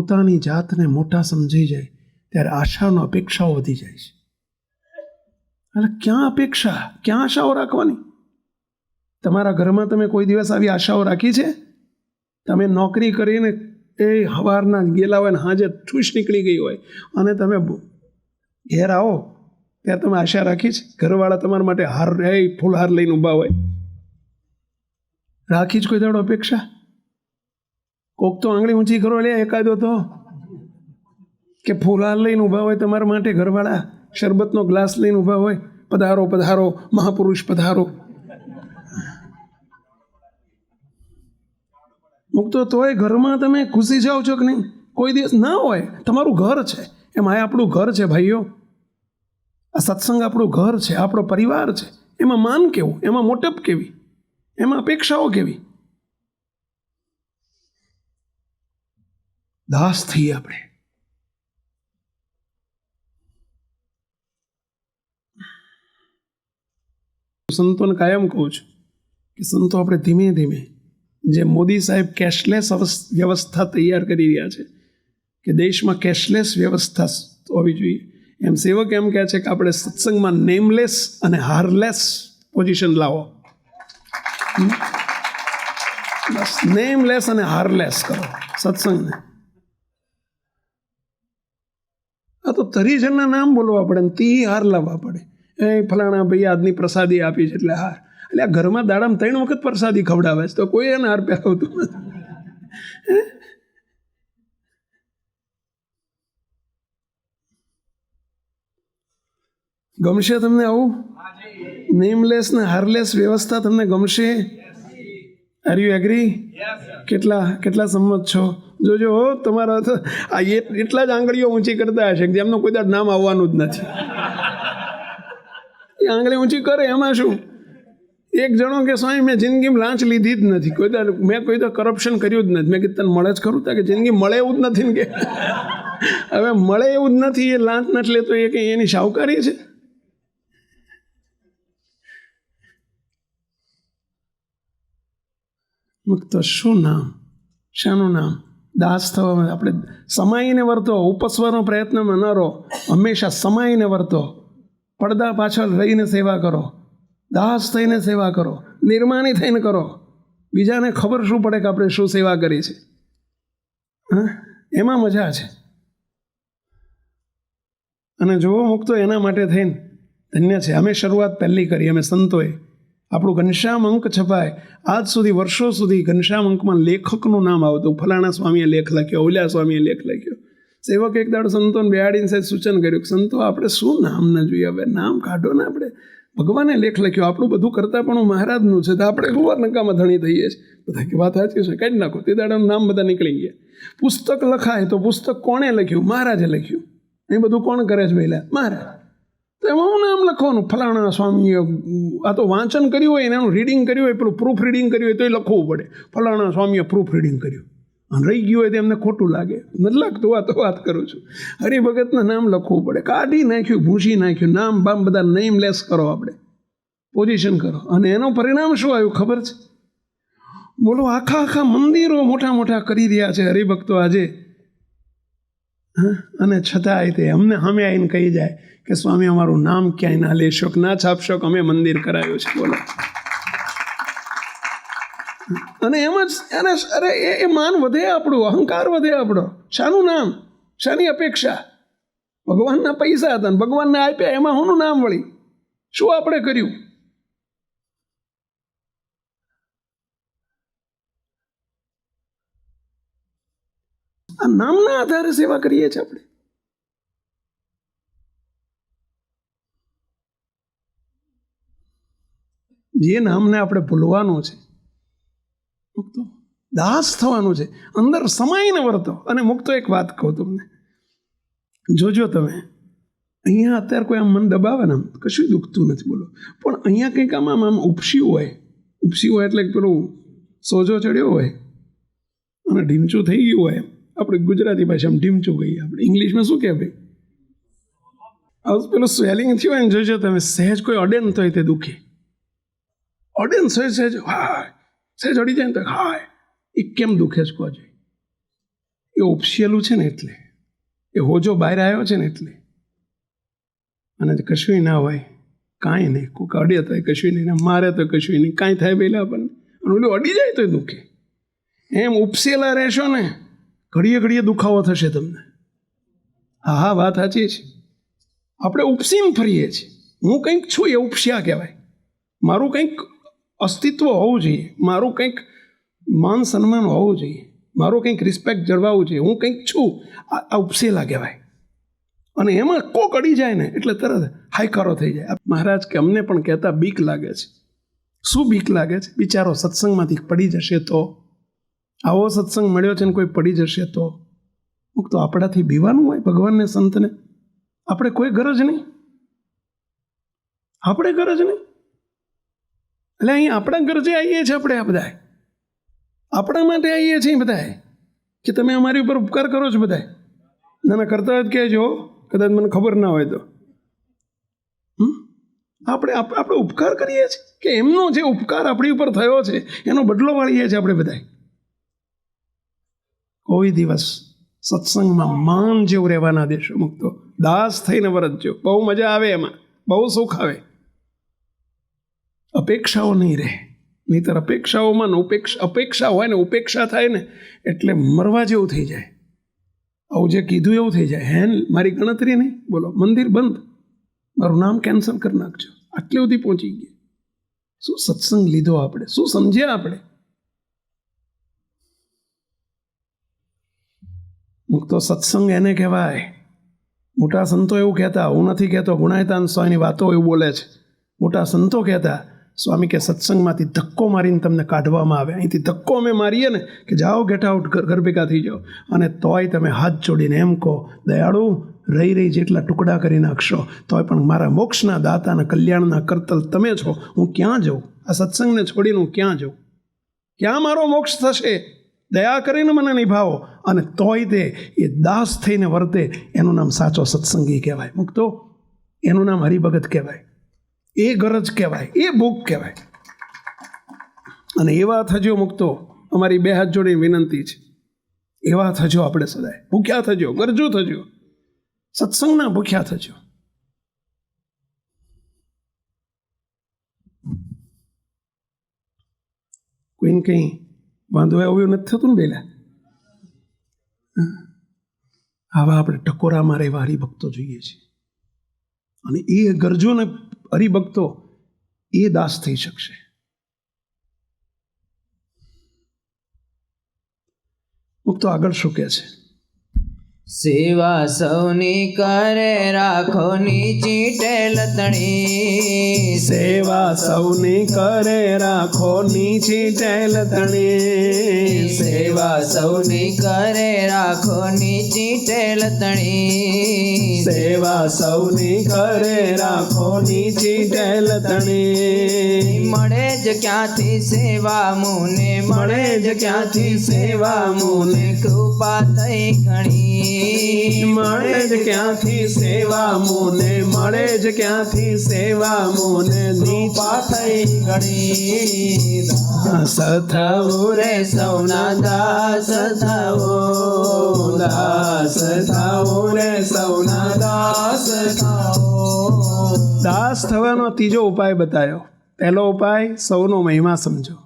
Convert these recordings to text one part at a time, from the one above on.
પોતાની જાતને મોટા સમજી જાય ત્યારે આશાનો અપેક્ષાઓ વધી જાય છે. એટલે ક્યાં અપેક્ષા, ક્યાં આશાઓ રાખવાની? તમારા ઘરમાં તમે કોઈ દિવસ આવી આશાઓ રાખી છે? તમે નોકરી કરીને એ સવારના ગયેલા હોય ને હાજે ઠૂસ નીકળી ગઈ હોય અને તમે ઘેર આવો ત્યારે તમે આશા રાખી છે? ઘરવાળા તમારા માટે હાર ફૂલહાર લઈને ઊભા હોય, રાખી જ કોઈ દાડો અપેક્ષા? કોક તો આંગળી ઊંચી કરો લે એકાદો તો, કે ફૂલહાર લઈને ઊભા હોય તમારા માટે ઘરવાળા, શરબતનો ગ્લાસ લઈને ઊભા હોય, પધારો પધારો મહાપુરુષ પધારો. મુક્તો તોય ઘરમાં તમે ખુશી જાઓ છો કે નહીં? કોઈ દિવસ ના હોય. તમારું ઘર છે, એમાં આપણું ઘર છે ભાઈઓ. આ સત્સંગ આપણું ઘર છે, આપણો પરિવાર છે. એમાં માન કેવું, એમાં મોટપ કેવી, એમાં અપેક્ષાઓ કેવી? દાસ થઈએ આપણે. સંતોને કાયમ કહું છું કે સંતો આપણે ધીમે ધીમે, જે મોદી સાહેબ કેશલેસ વ્યવસ્થા તૈયાર કરી રહ્યા છે કે દેશમાં કેશલેસ વ્યવસ્થા હોવી જોઈએ, એમ સેવક એમ કહે છે કે આપણે સત્સંગમાં નેમલેસ અને હારલેસ પોઝિશન લાવો. બસ નેમલેસ અને હારલેસ કરો સત્સંગને. આ તો 30 જણના નામ બોલવા પડે ને 30 હાર લાવવા પડે. એ ફલાણા ભાઈ આજની પ્રસાદી આપી છે એટલે હાર. એટલે આ ઘરમાં દાડામાં 3 વખત પ્રસાદી ખવડાવે છે તો કોઈ એને હાર પહેરાવતું નથી. ગમશે તમને આવું? નેમલેસ ને હારલેસ વ્યવસ્થા તમને ગમશે? Are you agree? કેટલા સંમત છો? જોજો તમારા તો આ એટલા જ આંગળીઓ ઊંચી કરતા હશે કે જેમનું કોઈ નામ આવવાનું જ નથી. એ આંગળી ઊંચી કરે એમાં શું? એક જણો કે સ્વામી મેં જિંદગીમાં લાંચ લીધી જ નથી, મેં કોઈ તો કરપ્શન કર્યું જ નથી. મેં કીધું તને મળે જ ખરું? તા કે જિંદગી મળે એવું જ નથી ને કે હવે મળે એવું જ નથી, એ લાંચ નથી લેતો, એ કંઈ એની શાહુકારી છે? મુક્ત શું નામ, શાનું નામ? દાસ થવા આપણે સમાઈને વર્તો, ઉપસવાનો પ્રયત્નમાં ન રહો. હંમેશા સમાઈને વર્તો, પડદા પાછળ રહીને સેવા કરો, દાસ થઈને સેવા કરો, નિર્માની થઈને કરો. બીજાને ખબર શું પડે કે આપણે શું સેવા કરી છે? હા, એમાં મજા છે. અને જોવો મુક્તો એના માટે થઈને ધન્ય છે. અમે શરૂઆત પહેલી કરી, અમે સંતોએ. આપણું ઘનશ્યામ અંક છપાય આજ સુધી, વર્ષો સુધી ઘનશ્યામ અંકમાં લેખકનું નામ આવતું. ફલાણા સ્વામીએ લેખ લખ્યો, ઓલા સ્વામીએ લેખ લખ્યો. સેવક એક દાડો સંતોને બેહાડીને સાહેબ સૂચન કર્યું કે સંતો આપણે શું નામ ન જોઈએ, હવે નામ કાઢો ને. આપણે ભગવાને લેખ લખ્યો, આપણું બધું કરતાં પણ મહારાજનું છે, તો આપણે ખબર નકામાં ધણી થઈએ છીએ. બધા કે વાત સાચી છે, કાઢી નાખો. તે દાડાનું નામ બધા નીકળી ગયા. પુસ્તક લખાય તો પુસ્તક કોણે લખ્યું? મહારાજે લખ્યું. એ બધું કોણ કરે છે પહેલાં? મહારાજ. તો એમાં હું નામ લખવાનું? ફલાણા સ્વામીએ આ તો વાંચન કર્યું હોય ને એનું રીડિંગ કર્યું હોય, પેલું પ્રૂફ રીડિંગ કર્યું હોય તો એ લખવું પડે. ફલાણા સ્વામીએ પ્રૂફ રીડિંગ કર્યું અને રહી ગયું હોય તો એમને ખોટું લાગે. નથી લાગતું? આ તો વાત કરું છું. હરિભગતના નામ લખવું પડે. કાઢી નાખ્યું, ભૂંસી નાખ્યું. નામ બામ બધા નેમલેસ કરો, આપણે પોઝિશન કરો. અને એનું પરિણામ શું આવ્યું ખબર છે? બોલો, આખા મંદિરો મોટા મોટા કરી રહ્યા છે હરિભક્તો આજે. અને છતાંય તે અમને સામે આવીને કહી જાય કે સ્વામી અમારું નામ ક્યાંય ના લેશો કે ના છાપશો કે અમે મંદિર કરાયું છે. બોલો. અને એમ જ અરે એ માન વધે આપણું, અહંકાર વધે આપણો. શાનું નામ, શાની અપેક્ષા? ભગવાનના પૈસા હતા ને ભગવાનને આપ્યા, એમાં શું નામ વળી? શું આપણે કર્યું? આ નામના આધારે સેવા કરીએ છીએ આપણે. જે નામને આપણે ભૂલવાનું છે, મુક્તો દાસ થવાનું છે, અંદર સમાઈને વર્તો. અને મુક્તો એક વાત કહું તમને, જોજો તમે અહીંયા અત્યારે કોઈ આમ મન દબાવે ને, આમ કશું દુખતું નથી, બોલો. પણ અહીંયા કંઈક આમ ઉપસ્યું હોય એટલે પેલું સોજો ચડ્યો હોય અને ઢીમચું થઈ ગયું હોય. આપણે ગુજરાતી ભાષામાં ઢીમચું કહીએ, આપણે ઇંગ્લિશમાં શું કહે ભાઈ? પેલું સ્વેલિંગ થયું હોય ને, જોજો તમે, સહેજ કોઈ અડે ને તો તે દુખે. અડે ને સહેજ હાય, સહેજ અડી જાય ને તો હાય. એ કેમ દુખે છે કહો? એ એ ઉપસેલું છે ને એટલે, એ હોજો બહાર આવ્યો છે ને એટલે. અને કશું ના હોય, કાંઈ નહીં, કોઈક અડે તો કશું નહીં, મારે તો કશું નહીં, કાંઈ થાય પહેલાં આપણને, અને ઓલું અડી જાય તો દુખે. એમ ઉપસેલા રહેશો ને, ઘડીએ ઘડીએ દુખાવો થશે તમને. હા હા, વાત સાચી છે. આપણે ઉપસીને ફરીએ છીએ. હું કંઈક છું એ ઉપસ્યા કહેવાય. મારું કંઈક અસ્તિત્વ હોવું જોઈએ, મારું કંઈક માન સન્માન હોવું જોઈએ, મારું કંઈક રિસ્પેક્ટ જળવાવું જોઈએ, હું કંઈક છું, આ ઉપસેલા કહેવાય. અને એમાં કોક અડી જાય ને એટલે તરત હાયકારો થઈ જાય. મહારાજ કે અમને પણ કહેતા બીક લાગે છે. શું બીક લાગે છે? બિચારો સત્સંગમાંથી પડી જશે તો, આવો સત્સંગ મળ્યો છે ને કોઈ પડી જશે તો. તો આપણાથી બીવાનું હોય ભગવાનને, સંતને? આપણે કોઈ ગરજ નહીં, આપણે ગરજ નહીં. એટલે અહીં આપણા ગરજે આવીએ છીએ આપણે. આ બધા આપણા માટે આવીએ છીએ બધા, કે તમે અમારી ઉપર ઉપકાર કરો છો બધા. ના કરતા હોય કહેજો, કદાચ મને ખબર ના હોય તો. આપણે ઉપકાર કરીએ છીએ કે એમનો જે ઉપકાર આપણી ઉપર થયો છે એનો બદલો વાળીએ છીએ આપણે બધા. કોઈ દિવસ સત્સંગમાં માન જેવું રહેવાના દેશો મુક્તો. દાસ થઈને વરતજો, બહુ મજા આવે એમાં, બહુ સુખ આવે. અપેક્ષાઓ નહીં રહે, નહીંતર અપેક્ષાઓમાં અપેક્ષા હોય ને ઉપેક્ષા થાય ને એટલે મરવા જેવું થઈ જાય. આવું જે કીધું એવું થઈ જાય. હે મારી ગણતરી નહીં, બોલો મંદિર બંધ, મારું નામ કેન્સલ કરી નાખજો. આટલી સુધી પહોંચી ગયા. શું સત્સંગ લીધો આપણે, શું સમજ્યા આપણે? મુક્તો સત્સંગ એને કહેવાય. મોટા સંતો એવું કહેતા, હું નથી કહેતો, ગુણાયતાન સ્વામીની વાતો એવું બોલે છે. મોટા સંતો કહેતા, સ્વામી કે સત્સંગમાંથી ધક્કો મારીને તમને કાઢવામાં આવે. અહીંથી ધક્કો અમે મારીએ ને કે જાઓ, ગેટ આઉટ, ઘર ભેગા થઈ જાઓ, અને તોય તમે હાથ જોડીને એમ કહો, દયાળુ રહી જેટલા ટુકડા કરી નાખશો તોય પણ મારા મોક્ષના દાતાના કલ્યાણના કરતલ તમે છો. હું ક્યાં જાઉં? આ સત્સંગને છોડીને હું ક્યાં જાઉં? ક્યાં મારો મોક્ષ થશે? દયા કરીને મને નિભાવો. અને તોય તે એ દાસ થઈને વર્તે, એનું નામ સાચો સત્સંગી કહેવાય. મુક્તો એનું નામ હરિભગત કહેવાય, એ ગરજ કહેવાય, એ ભૂખ કહેવાય. અને એવા થજો મુક્તો, અમારી બે હાથ જોડીને વિનંતી છે. એવા થજો આપણે સદાય. ભૂખ્યા થજો, ગરજુ થજો, સત્સંગના ભૂખ્યા થજો. કોઈને કંઈ વાંધો એવું નથી થતું ને બેલા? આવા આપણે ટકોરા મારે એવા હરિભક્તો જોઈએ છીએ. અને એ ગરજોને હરિભક્તો એ દાસ થઈ શકશે. મુક્તો આગળ શું કહે છે? સેવા સૌની કરે રાખો નીચી ટેલતણી. સેવા સૌની કરે રાખો નીચી ટેલતણી. સેવા સૌની કરે રાખો નીચી ટેલતણી. સેવા સૌની કરે રાખો નીચી ટેલતણી. મળે જ ક્યાંથી સેવા મુને, મળે જ ક્યાંથી સેવા મુને, કૃપા થઈ ઘણી. મળે જ ક્યાંથી સેવા મુને, મળે જ ક્યાંથી સેવા મુને, કૃપા થઈ ઘણી. દાસ થવું રે સૌના દાસ થવું, દાસ થવું રે સૌના દાસ થવું. દાસ થવાનો ત્રીજો ઉપાય બતાવ્યો. પહેલો ઉપાય સૌનો મહિમા સમજો.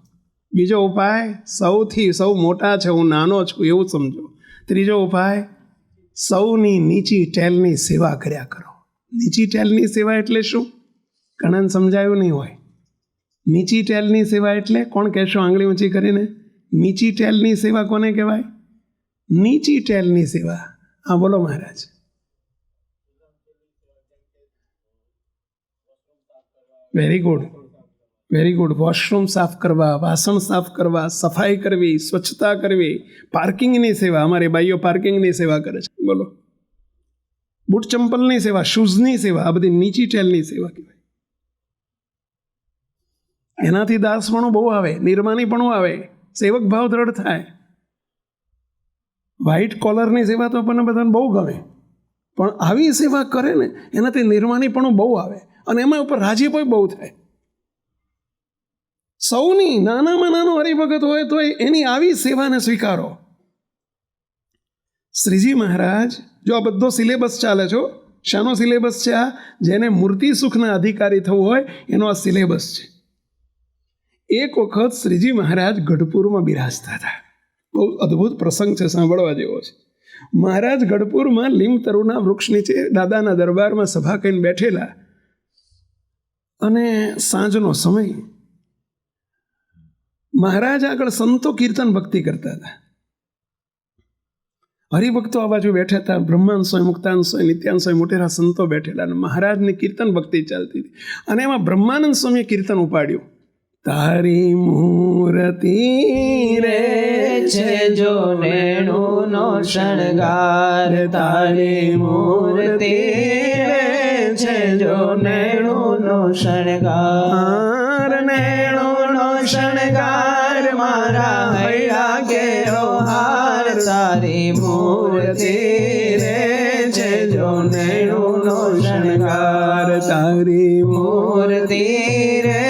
બીજો ઉપાય સૌ મોટા છે, હું નાનો છું એવું સમજો. ત્રીજો ઉપાય સૌની નીચી ટેલની સેવા કર્યા કરો. નીચી ટેલની સેવા એટલે શું? ઘણાને સમજાયું નહીં હોય. નીચી ટેલની સેવા એટલે કોણ કહેશો આંગળી ઊંચી કરીને? નીચી ટેલની સેવા કોને કહેવાય? નીચી ટેલની સેવા. હા બોલો મહારાજ. Very good, very good. Washroom સાફ કરવા, વાસણ સાફ કરવા, સફાઈ કરવી, સ્વચ્છતા કરવી, પાર્કિંગની સેવા. અમારી બાઈઓ પાર્કિંગની સેવા કરે છે. બોલો, બૂટ ચંપલની સેવા, શૂઝની સેવા, આ બધી નીચી ટેલની સેવા કહેવાય. એનાથી દાસપણું બહુ આવે, નિર્માનીપણું આવે, સેવક ભાવ દ્રઢ થાય. વ્હાઇટ કોલરની સેવા તો આપણને બધાને બહુ ગમે, પણ આવી સેવા કરે ને એનાથી નિર્માનીપણું બહુ આવે, અને એમાં ઉપર રાજીપો બહુ થાય. સૌની નાનામાં નાનો હરિભગત હોય તો એની આવી સેવાને સ્વીકારો. શ્રીજી મહારાજ, જો આ બધો સિલેબસ ચાલે છો, શાનો સિલેબસ છે આ? જેને મૂર્તિ સુખના અધિકારી થવું હોય એનો આ સિલેબસ છે. એક વખત શ્રીજી મહારાજ ગઢપુરમાં બિરાજતા હતા. બહુ અદ્ભુત પ્રસંગ છે, સાંભળવા જેવો છે. મહારાજ ગઢપુરમાં લીમ તરુના વૃક્ષ નીચે દાદાના દરબારમાં સભા કરીને બેઠેલા, અને સાંજનો સમય. મહારાજ આગળ સંતો કીર્તન ભક્તિ કરતા હતા. હરિભક્તો આ બાજુ બેઠા હતા. બ્રહ્માંડ સ્વામી, મુક્તાનંદ સ્વામી, નિત્યાનંદ સ્વામી, મોટેરા સંતો બેઠેલા, અને મહારાજની કીર્તન ભક્તિ ચાલતી હતી. અને એમાં બ્રહ્માનંદ સ્વામીએ કીર્તન ઉપાડ્યું. તારી મૂર્તિ રે છે જો નેણુનો શણગાર, તારી મૂર્તિ રે છે જો નેણુનો શણગાર, નેણુનો શણગાર મારા હૈયા કેરો હાર, તારી મૂર્તિ રે છે જો નેણુનો શણગાર, તારી મૂર્તિ રે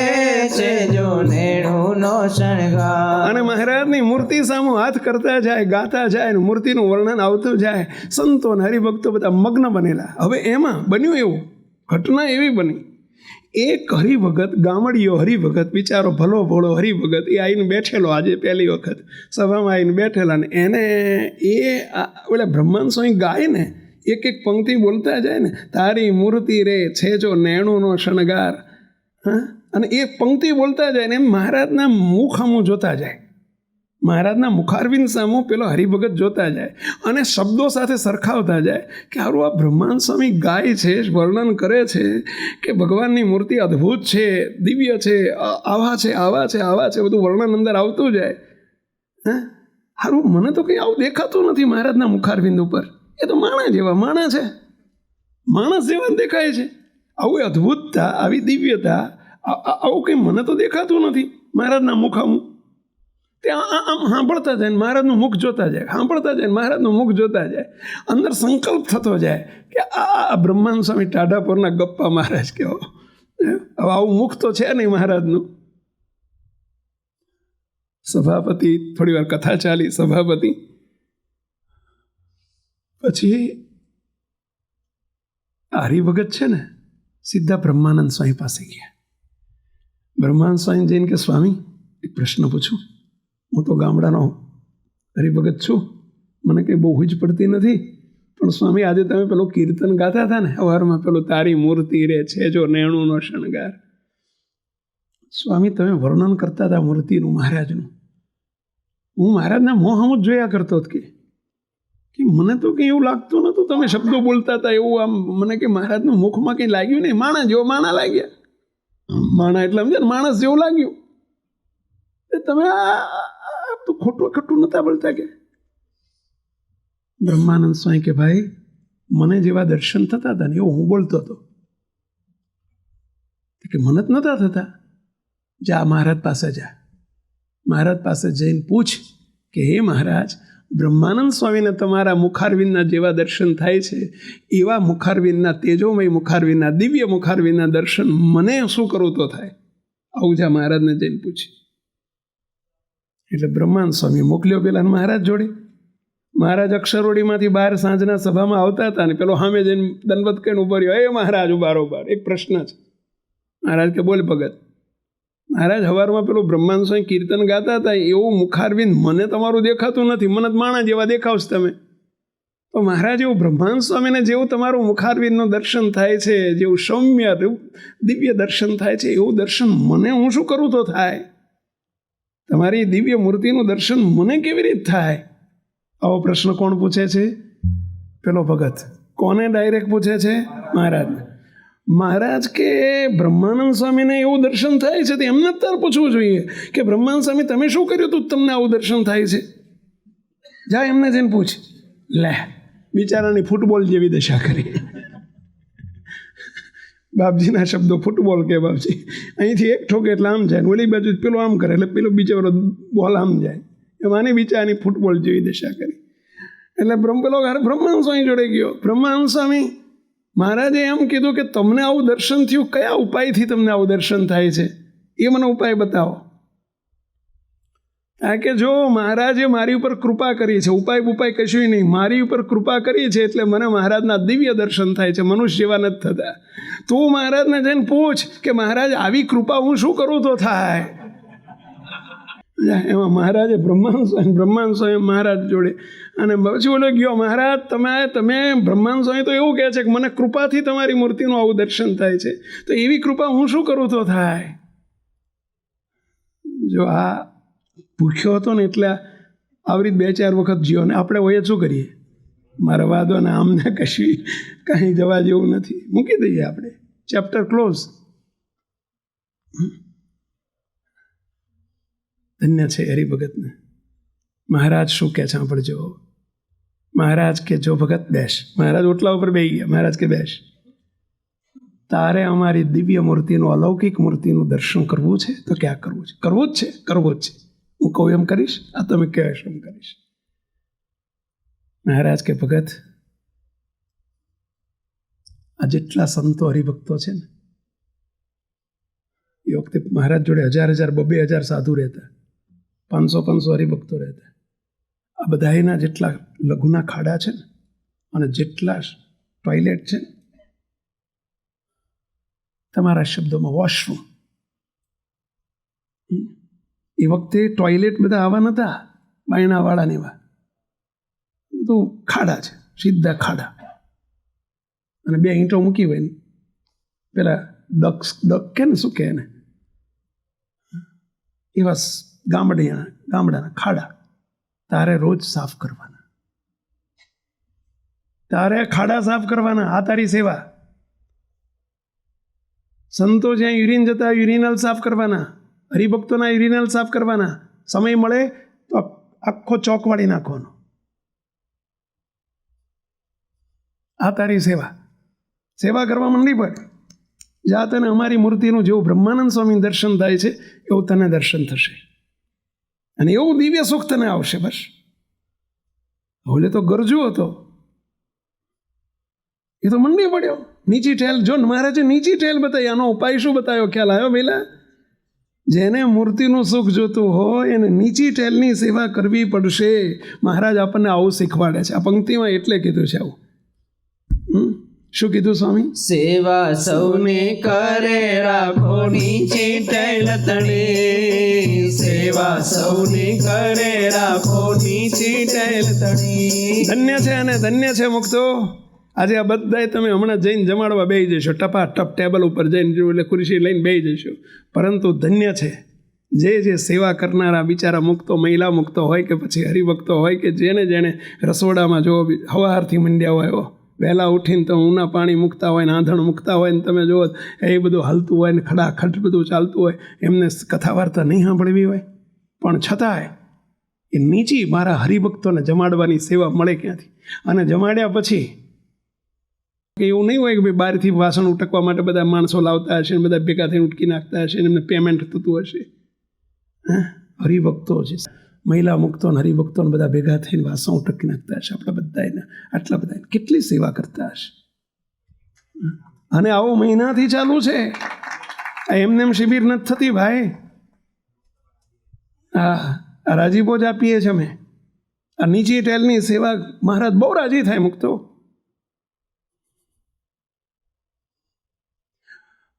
છે જો નેણુનો શણગાર. અને મહારાજની મૂર્તિ સામુ હાથ કરતા જાય, ગાતા જાય, અને મૂર્તિનું વર્ણન આવતું જાય. સંતો અને હરિભક્તો બધા મગ્ન બનેલા. હવે એમાં બન્યું એવું, ઘટના એવી બની, એક હરિભગત, ગામડિયો હરિભગત, બિચારો ભલો ભોળો હરિભગત, એ આવીને બેઠેલો આજે પહેલી વખત સભામાં આવીને બેઠેલા. ને એને ઓલા બ્રહ્માંડ સ્વામી ગાય ને, એક એક પંક્તિ બોલતા જાય ને, તારી મૂર્તિ રે છે જો નેણુનો શણગાર. હા, અને એ પંક્તિ બોલતા જાય ને એમ મહારાજના મુખ સામું જોતા જાય, મહારાજના મુખારવિંદ સામું પેલો હરિભગત જોતા જાય, અને શબ્દો સાથે સરખાવતા જાય કે હારું આ બ્રહ્માંડ સ્વામી ગાય છે, વર્ણન કરે છે કે ભગવાનની મૂર્તિ અદ્ભુત છે, દિવ્ય છે, આવા છે, આવા છે, આવા છે, બધું વર્ણન અંદર આવતું જાય. હા, હારું મને તો કંઈ આવું દેખાતું નથી મહારાજના મુખારવિંદ ઉપર. એ તો માણસ જેવા માણસ છે, માણસ જેવા દેખાય છે. આવું અદ્ભુતતા, આવી દિવ્યતા, આવું કંઈ મને તો દેખાતું નથી મહારાજના મુખામું. તે આમ સાંભળતા જાય, મહારાજનું મુખ જોતા જાય, સાંભળતા જાય, મહારાજનું મુખ જોતા જાય. અંદર સંકલ્પ થતો જાય કે આ બ્રહ્માંડ સ્વામી ટાઢાપુરના ગપ્પા મહારાજ કેવો. હવે આવું મુખ તો છે નહીં મહારાજનું. સભાપતિ, થોડી વાર કથા ચાલી, સભાપતિ પછી આ હરિભગત છે ને સીધા બ્રહ્માનંદ સ્વામી પાસે ગયા. બ્રહ્માનંદ સ્વામી જઈને કે સ્વામી, એક પ્રશ્ન પૂછું. હું તો ગામડાનો હરિભગત છું, મને કંઈ બહુ જ પડતી નથી, પણ સ્વામી આજે તમે પેલો કીર્તન ગાતા હતા ને સવારમાં, પેલો તારી મૂર્તિ રે છે જો નેણુનો શણગાર. સ્વામી તમે વર્ણન કરતા હતા મૂર્તિનું મહારાજનું, હું મહારાજના મોહ જ જોયા કરતો હતો કે મને તો કંઈ એવું લાગતું નહોતું. તમે શબ્દો બોલતા હતા એવું આમ મને કે મહારાજનું મુખમાં કંઈ લાગ્યું નહીં. માણસ જેવો માણા લાગ્યા. માણા એટલે સમજે ને, માણસ જેવું લાગ્યું. તમે તો ખોટું ખોટું નહોતા બોલતા કે? બ્રહ્માનંદ સ્વામી કે ભાઈ મને જેવા દર્શન થતા હતા ને એવું હું બોલતો હતો. કે મને જ નહોતા થતા. જા મહારાજ પાસે જા, મહારાજ પાસે જઈને પૂછ કે હે મહારાજ, બ્રહ્માનંદ સ્વામીને તમારા મુખારવિંદના જેવા દર્શન થાય છે એવા મુખારવિંદના, તેજોમય મુખારવિંદના, દિવ્ય મુખારવિંદના દર્શન મને શું કરવું તો થાય? આવું જા મહારાજને જઈને પૂછ. એટલે બ્રહ્માનંદ સ્વામી મોકલ્યો પેલા મહારાજ જોડે. મહારાજ અક્ષરોડીમાંથી બહાર સાંજના સભામાં આવતા હતા ને પેલો સામે જઈને દંડવત કરીને ઉભો રહ્યો. એ મહારાજ બારોબાર એક પ્રશ્ન છે. મહારાજ કે બોલ ભગત. મહારાજ સવારમાં પેલું બ્રહ્માંડ સ્વામી કીર્તન ગાતા હતા એવું મુખારવિંદ મને તમારું દેખાતું નથી, મને જ માણા જેવા દેખાવશ તમે. તો મહારાજ એવું બ્રહ્માંડ સ્વામીને જેવું તમારું મુખારવિંદનું દર્શન થાય છે, જેવું સૌમ્ય દિવ્ય દર્શન થાય છે, એવું દર્શન મને હું શું કરું તો થાય? તમારી દિવ્ય મૂર્તિનું દર્શન મને કેવી રીતે થાય? આવો પ્રશ્ન કોણ પૂછે છે? પેલો ભગત. કોને ડાયરેક્ટ પૂછે છે? મહારાજને. મહારાજ કે બ્રહ્માનંદ સ્વામીને એવું દર્શન થાય છે તો એમને જ તાર પૂછવું જોઈએ કે બ્રહ્માનંદ સ્વામી તમે શું કર્યું હતું તમને આવું દર્શન થાય છે? જા એમને જઈને પૂછ. લે બિચારાની ફૂટબોલ જેવી દશા કરી. બાપજીના શબ્દો ફૂટબોલ કે બાપજી, અહીંથી એક ઠોકે એટલે આમ જાય, ઓલી બાજુ પેલો આમ કરે એટલે પેલો બિચારો બોલ આમ જાય. એમાંની બિચારાની ફૂટબોલ જેવી દશા કરી. એટલે પેલો બ્રહ્માનંદ સ્વામી જોડે ગયો. બ્રહ્માનંદ સ્વામી મહારાજે એમ કીધું કે તમને આવું દર્શન થયું, કયા ઉપાયથી તમને આવું દર્શન થાય છે એ મને ઉપાય બતાવો. આ કે જો મહારાજે મારી ઉપર કૃપા કરી છે, ઉપાય બુપાય કશું નહીં, મારી ઉપર કૃપા કરી છે એટલે મને મહારાજના દિવ્ય દર્શન થાય છે, મનુષ્ય જેવા નથી થતા. તું મહારાજને જઈને પૂછ કે મહારાજ આવી કૃપા હું શું કરું તો થાય. એમાં મહારાજે બ્રહ્માંડ સ્વામી મહારાજ જોડે અને પછી બોલો ગયો, મહારાજ તમે બ્રહ્માંડ સ્વામી તો એવું કહે છે કે મને કૃપાથી તમારી મૂર્તિનું આવું દર્શન થાય છે, તો એવી કૃપા હું શું કરું તો થાય. જો આ ભૂખ્યો હતો ને એટલે આવી રીતે 2-4 વખત જીવો ને આપણે હોય શું કરીએ, મારા વાદો ને આમને કશી કાંઈ જવા જેવું નથી, મૂકી દઈએ આપણે, ચેપ્ટર ક્લોઝ. ધન્ય છે હરિભગતને. મહારાજ શું કહે છે સાંભળજો. મહારાજ કે જો ભગત બેસ. મહારાજ ઓટલા ઉપર બેસી ગયા. મહારાજ કે બેસ, તારે અમારી દિવ્ય મૂર્તિનું, અલૌકિક મૂર્તિનું દર્શન કરવું છે તો ક્યાં કરવું છે? કરવું જ છે, કરવું જ છે. હું કહું એમ કરીશ, આ તમે કહેશો એમ કરીશ. મહારાજ કે ભગત, આ જેટલા સંતો હરિભક્તો છે ને, એ વખતે મહારાજ જોડે 1000-1000, 2000 સાધુ રહેતા, 500-500 હરિભક્તો રહેતા. આ બધાના જેટલા લઘુના ખાડા છે ને અને જેટલા ટોયલેટ છે ને, તમારા શબ્દોમાં વોશરૂમ, એ વખતે ટોયલેટ બધા આવા નહોતા બાયણાવાળાને, એવા બધું ખાડા છે, સીધા ખાડા. અને 2 ઈંટો મૂકી હોય ને પેલા ડક કે ને શું કહે ને, એવા ગામડાના ખાડા તારે રોજ સાફ કરવાના. તારે ખાડા સાફ કરવાના. આ તારી સેવા. સંતો જ્યાં યુરિન જતા યુરિનલ સાફ કરવાના, હરિભક્તોના યુરિનલ સાફ કરવાના. સમય મળે તો આખો ચોક વાળી નાખવાનો. આ તારી સેવા. સેવા કરવા માંડી પડે. જા તને અમારી મૂર્તિનું જેવું બ્રહ્માનંદ સ્વામી દર્શન થાય છે એવું તને દર્શન થશે, અને એવું દિવ્ય સુખ તને આવશે. બસ ઓલે તો ગરજુ હતો, એ તો મંડી પડ્યો. નીચી ઠેલ જો મહારાજે નીચી ઠેલ બતાવી. આનો ઉપાય શું બતાવ્યો ખ્યાલ આવ્યો પહેલા? જેને મૂર્તિનું સુખ જોતું હોય એને નીચી ઠેલની સેવા કરવી પડશે. મહારાજ આપણને આવું શીખવાડે છે. આ પંક્તિમાં એટલે કીધું છે આવું. શું કીધું સ્વામી? સેવા સૌને કરે રાખો નીચી ઠેલ તણી, સેવા સૌને કરે રાખો નીચી ઠેલ તણી. ધન્ય છે અને ધન્ય છે મુક્તો. આજે આ બધાય તમે હમણાં જઈને જમાડવા બેસી જશો, ટપાટપ ટેબલ ઉપર જઈને એટલે ખુરશી લઈને બેસી જશો. પરંતુ ધન્ય છે જે સેવા કરનારા બિચારા મુક્તો, મહિલા મુક્તો હોય કે પછી હરિભક્તો હોય કે જેણે રસોડામાં જો હવારથી મંડ્યા હોય, વહેલા ઉઠીને તો ઊના પાણી મૂકતા હોય ને આંધણ મૂકતા હોય ને તમે જુઓ એ બધું હાલતું હોય ને ખડાખટ બધું ચાલતું હોય, એમને કથા વાર્તા નહીં સાંભળવી હોય, પણ છતાંય એ નીચી મારા હરિભક્તોને જમાડવાની સેવા મળે ક્યાંથી? અને જમાડ્યા પછી એવું નહીં હોય કે ભાઈ બહારથી વાસણ ઉટકવા માટે બધા માણસો લાવતા હશે ને બધા ભેગા થઈને ઉટકી નાખતા હશે ને એમને પેમેન્ટ થતું હશે. હરિભક્તો છે, મહિલા મુક્તો ને હરિભક્તો બધા ભેગા થઈને વાસણ ઉટકી નાખતા હશે. આપણા બધાને આટલા બધા કેટલી સેવા કરતા હશે. અને આવો મહિનાથી ચાલુ છે. એમને એમ શિબિર નથી થતી ભાઈ. આ રાજીપો જ આપીએ છીએ અમે. આ નીચી ટેલની સેવા મહારાજ બહુ રાજી થાય. મુક્તો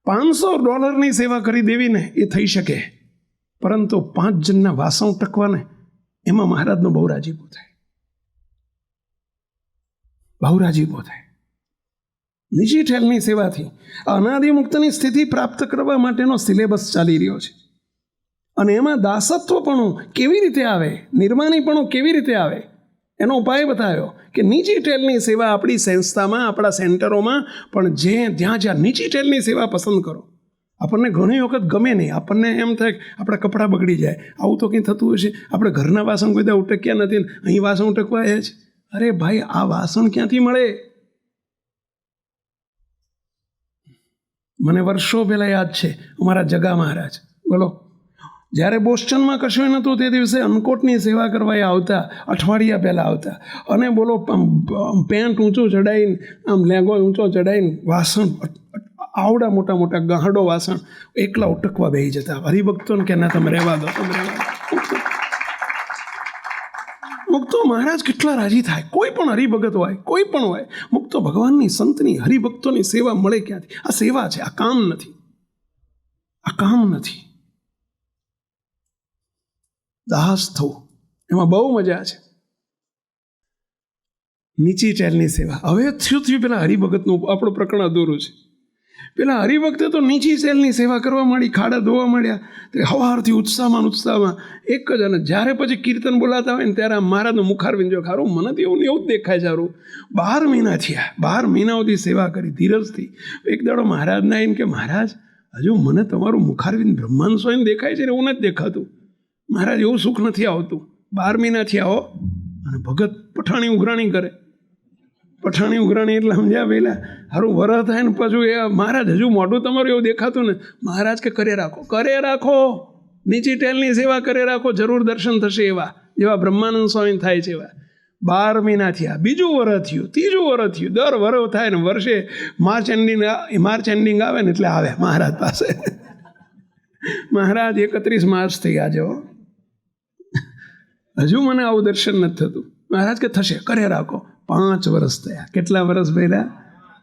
$500 સેવા કરી દેવી ને એ થઈ શકે, પરંતુ 5 જણના વાસણ ટકવાને એમાં મહારાજનો બહુ રાજીપો થાય. બહુ રાજીપો થાય. નીચી ઠેલની સેવાથી અનાદિમુક્તની સ્થિતિ પ્રાપ્ત કરવા માટેનો સિલેબસ ચાલી રહ્યો છે. અને એમાં દાસત્વપણું કેવી રીતે આવે, નિર્માણીપણું કેવી રીતે આવે, એનો ઉપાય બતાવ્યો કે નીચી ટેલની સેવા આપણી સંસ્થામાં, આપણા સેન્ટરોમાં પણ જ્યાં નીચી ટેલની સેવા પસંદ કરો. આપણને ઘણી વખત ગમે નહીં. આપણને એમ થાય કે આપણા કપડાં બગડી જાય, આવું તો કંઈ થતું હશે, આપણે ઘરના વાસણ કોઈ દા ઉટક્યા નથી ને અહીં વાસણ ઉટકવા છે. અરે ભાઈ, આ વાસણ ક્યાંથી મળે? મને વર્ષો પહેલાં યાદ છે, અમારા જગા મહારાજ બોલો, જ્યારે બોસ્ટનમાં કશું નહોતું તે દિવસે અન્નકોટની સેવા કરવા આવતા, અઠવાડિયા પહેલાં આવતા. અને બોલો પેન્ટ ઊંચું ચડાવીને, આમ લેંગો ઊંચો ચડાવીને વાસણ આવડા મોટા મોટા ગાહડો વાસણ એકલા ઉટકવા બેસી જતા. હરિભક્તોને કે ના તમે રહેવા દો, તમે રહેવા દો. મુક્તો મહારાજ કેટલા રાજી થાય. કોઈ પણ હરિભગત હોય, કોઈ પણ હોય, મુક્તો ભગવાનની, સંતની, હરિભક્તોની સેવા મળે ક્યાંથી? આ સેવા છે, આ કામ નથી, આ કામ નથી. દાસ થવું એમાં બહુ મજા છે. નીચી ટેલની સેવા. હવે થયું પેલા હરિભગતનું આપણું પ્રકરણ અધૂરું છે. પેલા હરિભક્તે તો નીચી સેલની સેવા કરવા માંડી, ખાડા ધોવા માંડ્યા. સવારથી ઉત્સાહમાં એક જ. અને જ્યારે પછી કીર્તન બોલાતા હોય ને ત્યારે મહારાજનું મુખારવિંદ જો ખારું, મને તો એવું જ દેખાય છે. સારું 12 મહિના થયા, 12 મહિના સુધી સેવા કરી ધીરજથી. એક દાડો મહારાજને આવીને કે મહારાજ, હજુ મને તમારું મુખારવિંદ બ્રહ્માંડ સ્વયં દેખાય છે ને એવું નથી દેખાતું. મહારાજ એવું સુખ નથી આવતું. 12 મહિના થયા હો. અને ભગત પઠાણી ઉઘરાણી કરે. પઠાણી ઉઘરાણી એટલે સમજ્યા પહેલાં સારું વરહ થાય ને પાછું એ મહારાજ હજુ મોઢું તમારું એવું દેખાતું ને. મહારાજ કે કરે રાખો, નીચી ટેલની સેવા કરે રાખો, જરૂર દર્શન થશે એવા, જેવા બ્રહ્માનંદ સ્વામી થાય છે એવા. 12 મહિના થયા, બીજું વરહ થયું, ત્રીજું વરહ થયું. દર વરહ થાય ને વર્ષે માર્ચ એન્ડિંગ આવે ને એટલે આવે મહારાજ પાસે. મહારાજ 31 માર્ચ થઈ આજે હો, હજુ મને આવું દર્શન નથી થતું. મહારાજ કે થશે, કરે રાખો. 5 વર્ષ થયા. કેટલા વર્ષ પહેલા?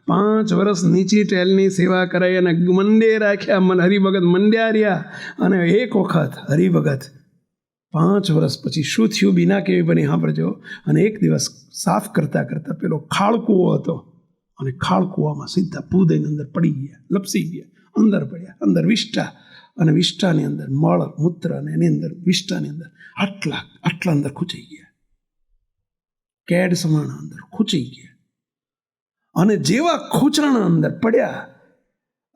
5 વર્ષ નીચી ટેલની સેવા કરાઈ અને મંડે રાખ્યા. હરિભગત મંડ્યા રહ્યા. અને એક વખત હરિભગત 5 વર્ષ પછી શું થયું બીના કેવી બની સાંભળજો. અને એક દિવસ સાફ કરતાં કરતાં પેલો ખાળકૂવો હતો, અને ખાળકૂવામાં સીધા પૂદઈને અંદર પડી ગયા, લપસી ગયા, અંદર પડ્યા. અંદર વિષ્ટા, અને વિષ્ટાની અંદર મળ મૂત્ર, અને એની અંદર વિષ્ટાની અંદર આટલા અંદર ખૂંચાઈ ગયા. કેડ સમાણા અંદર ખૂંચાઈ ગયા. અને જેવા ખૂંચાણા અંદર પડ્યા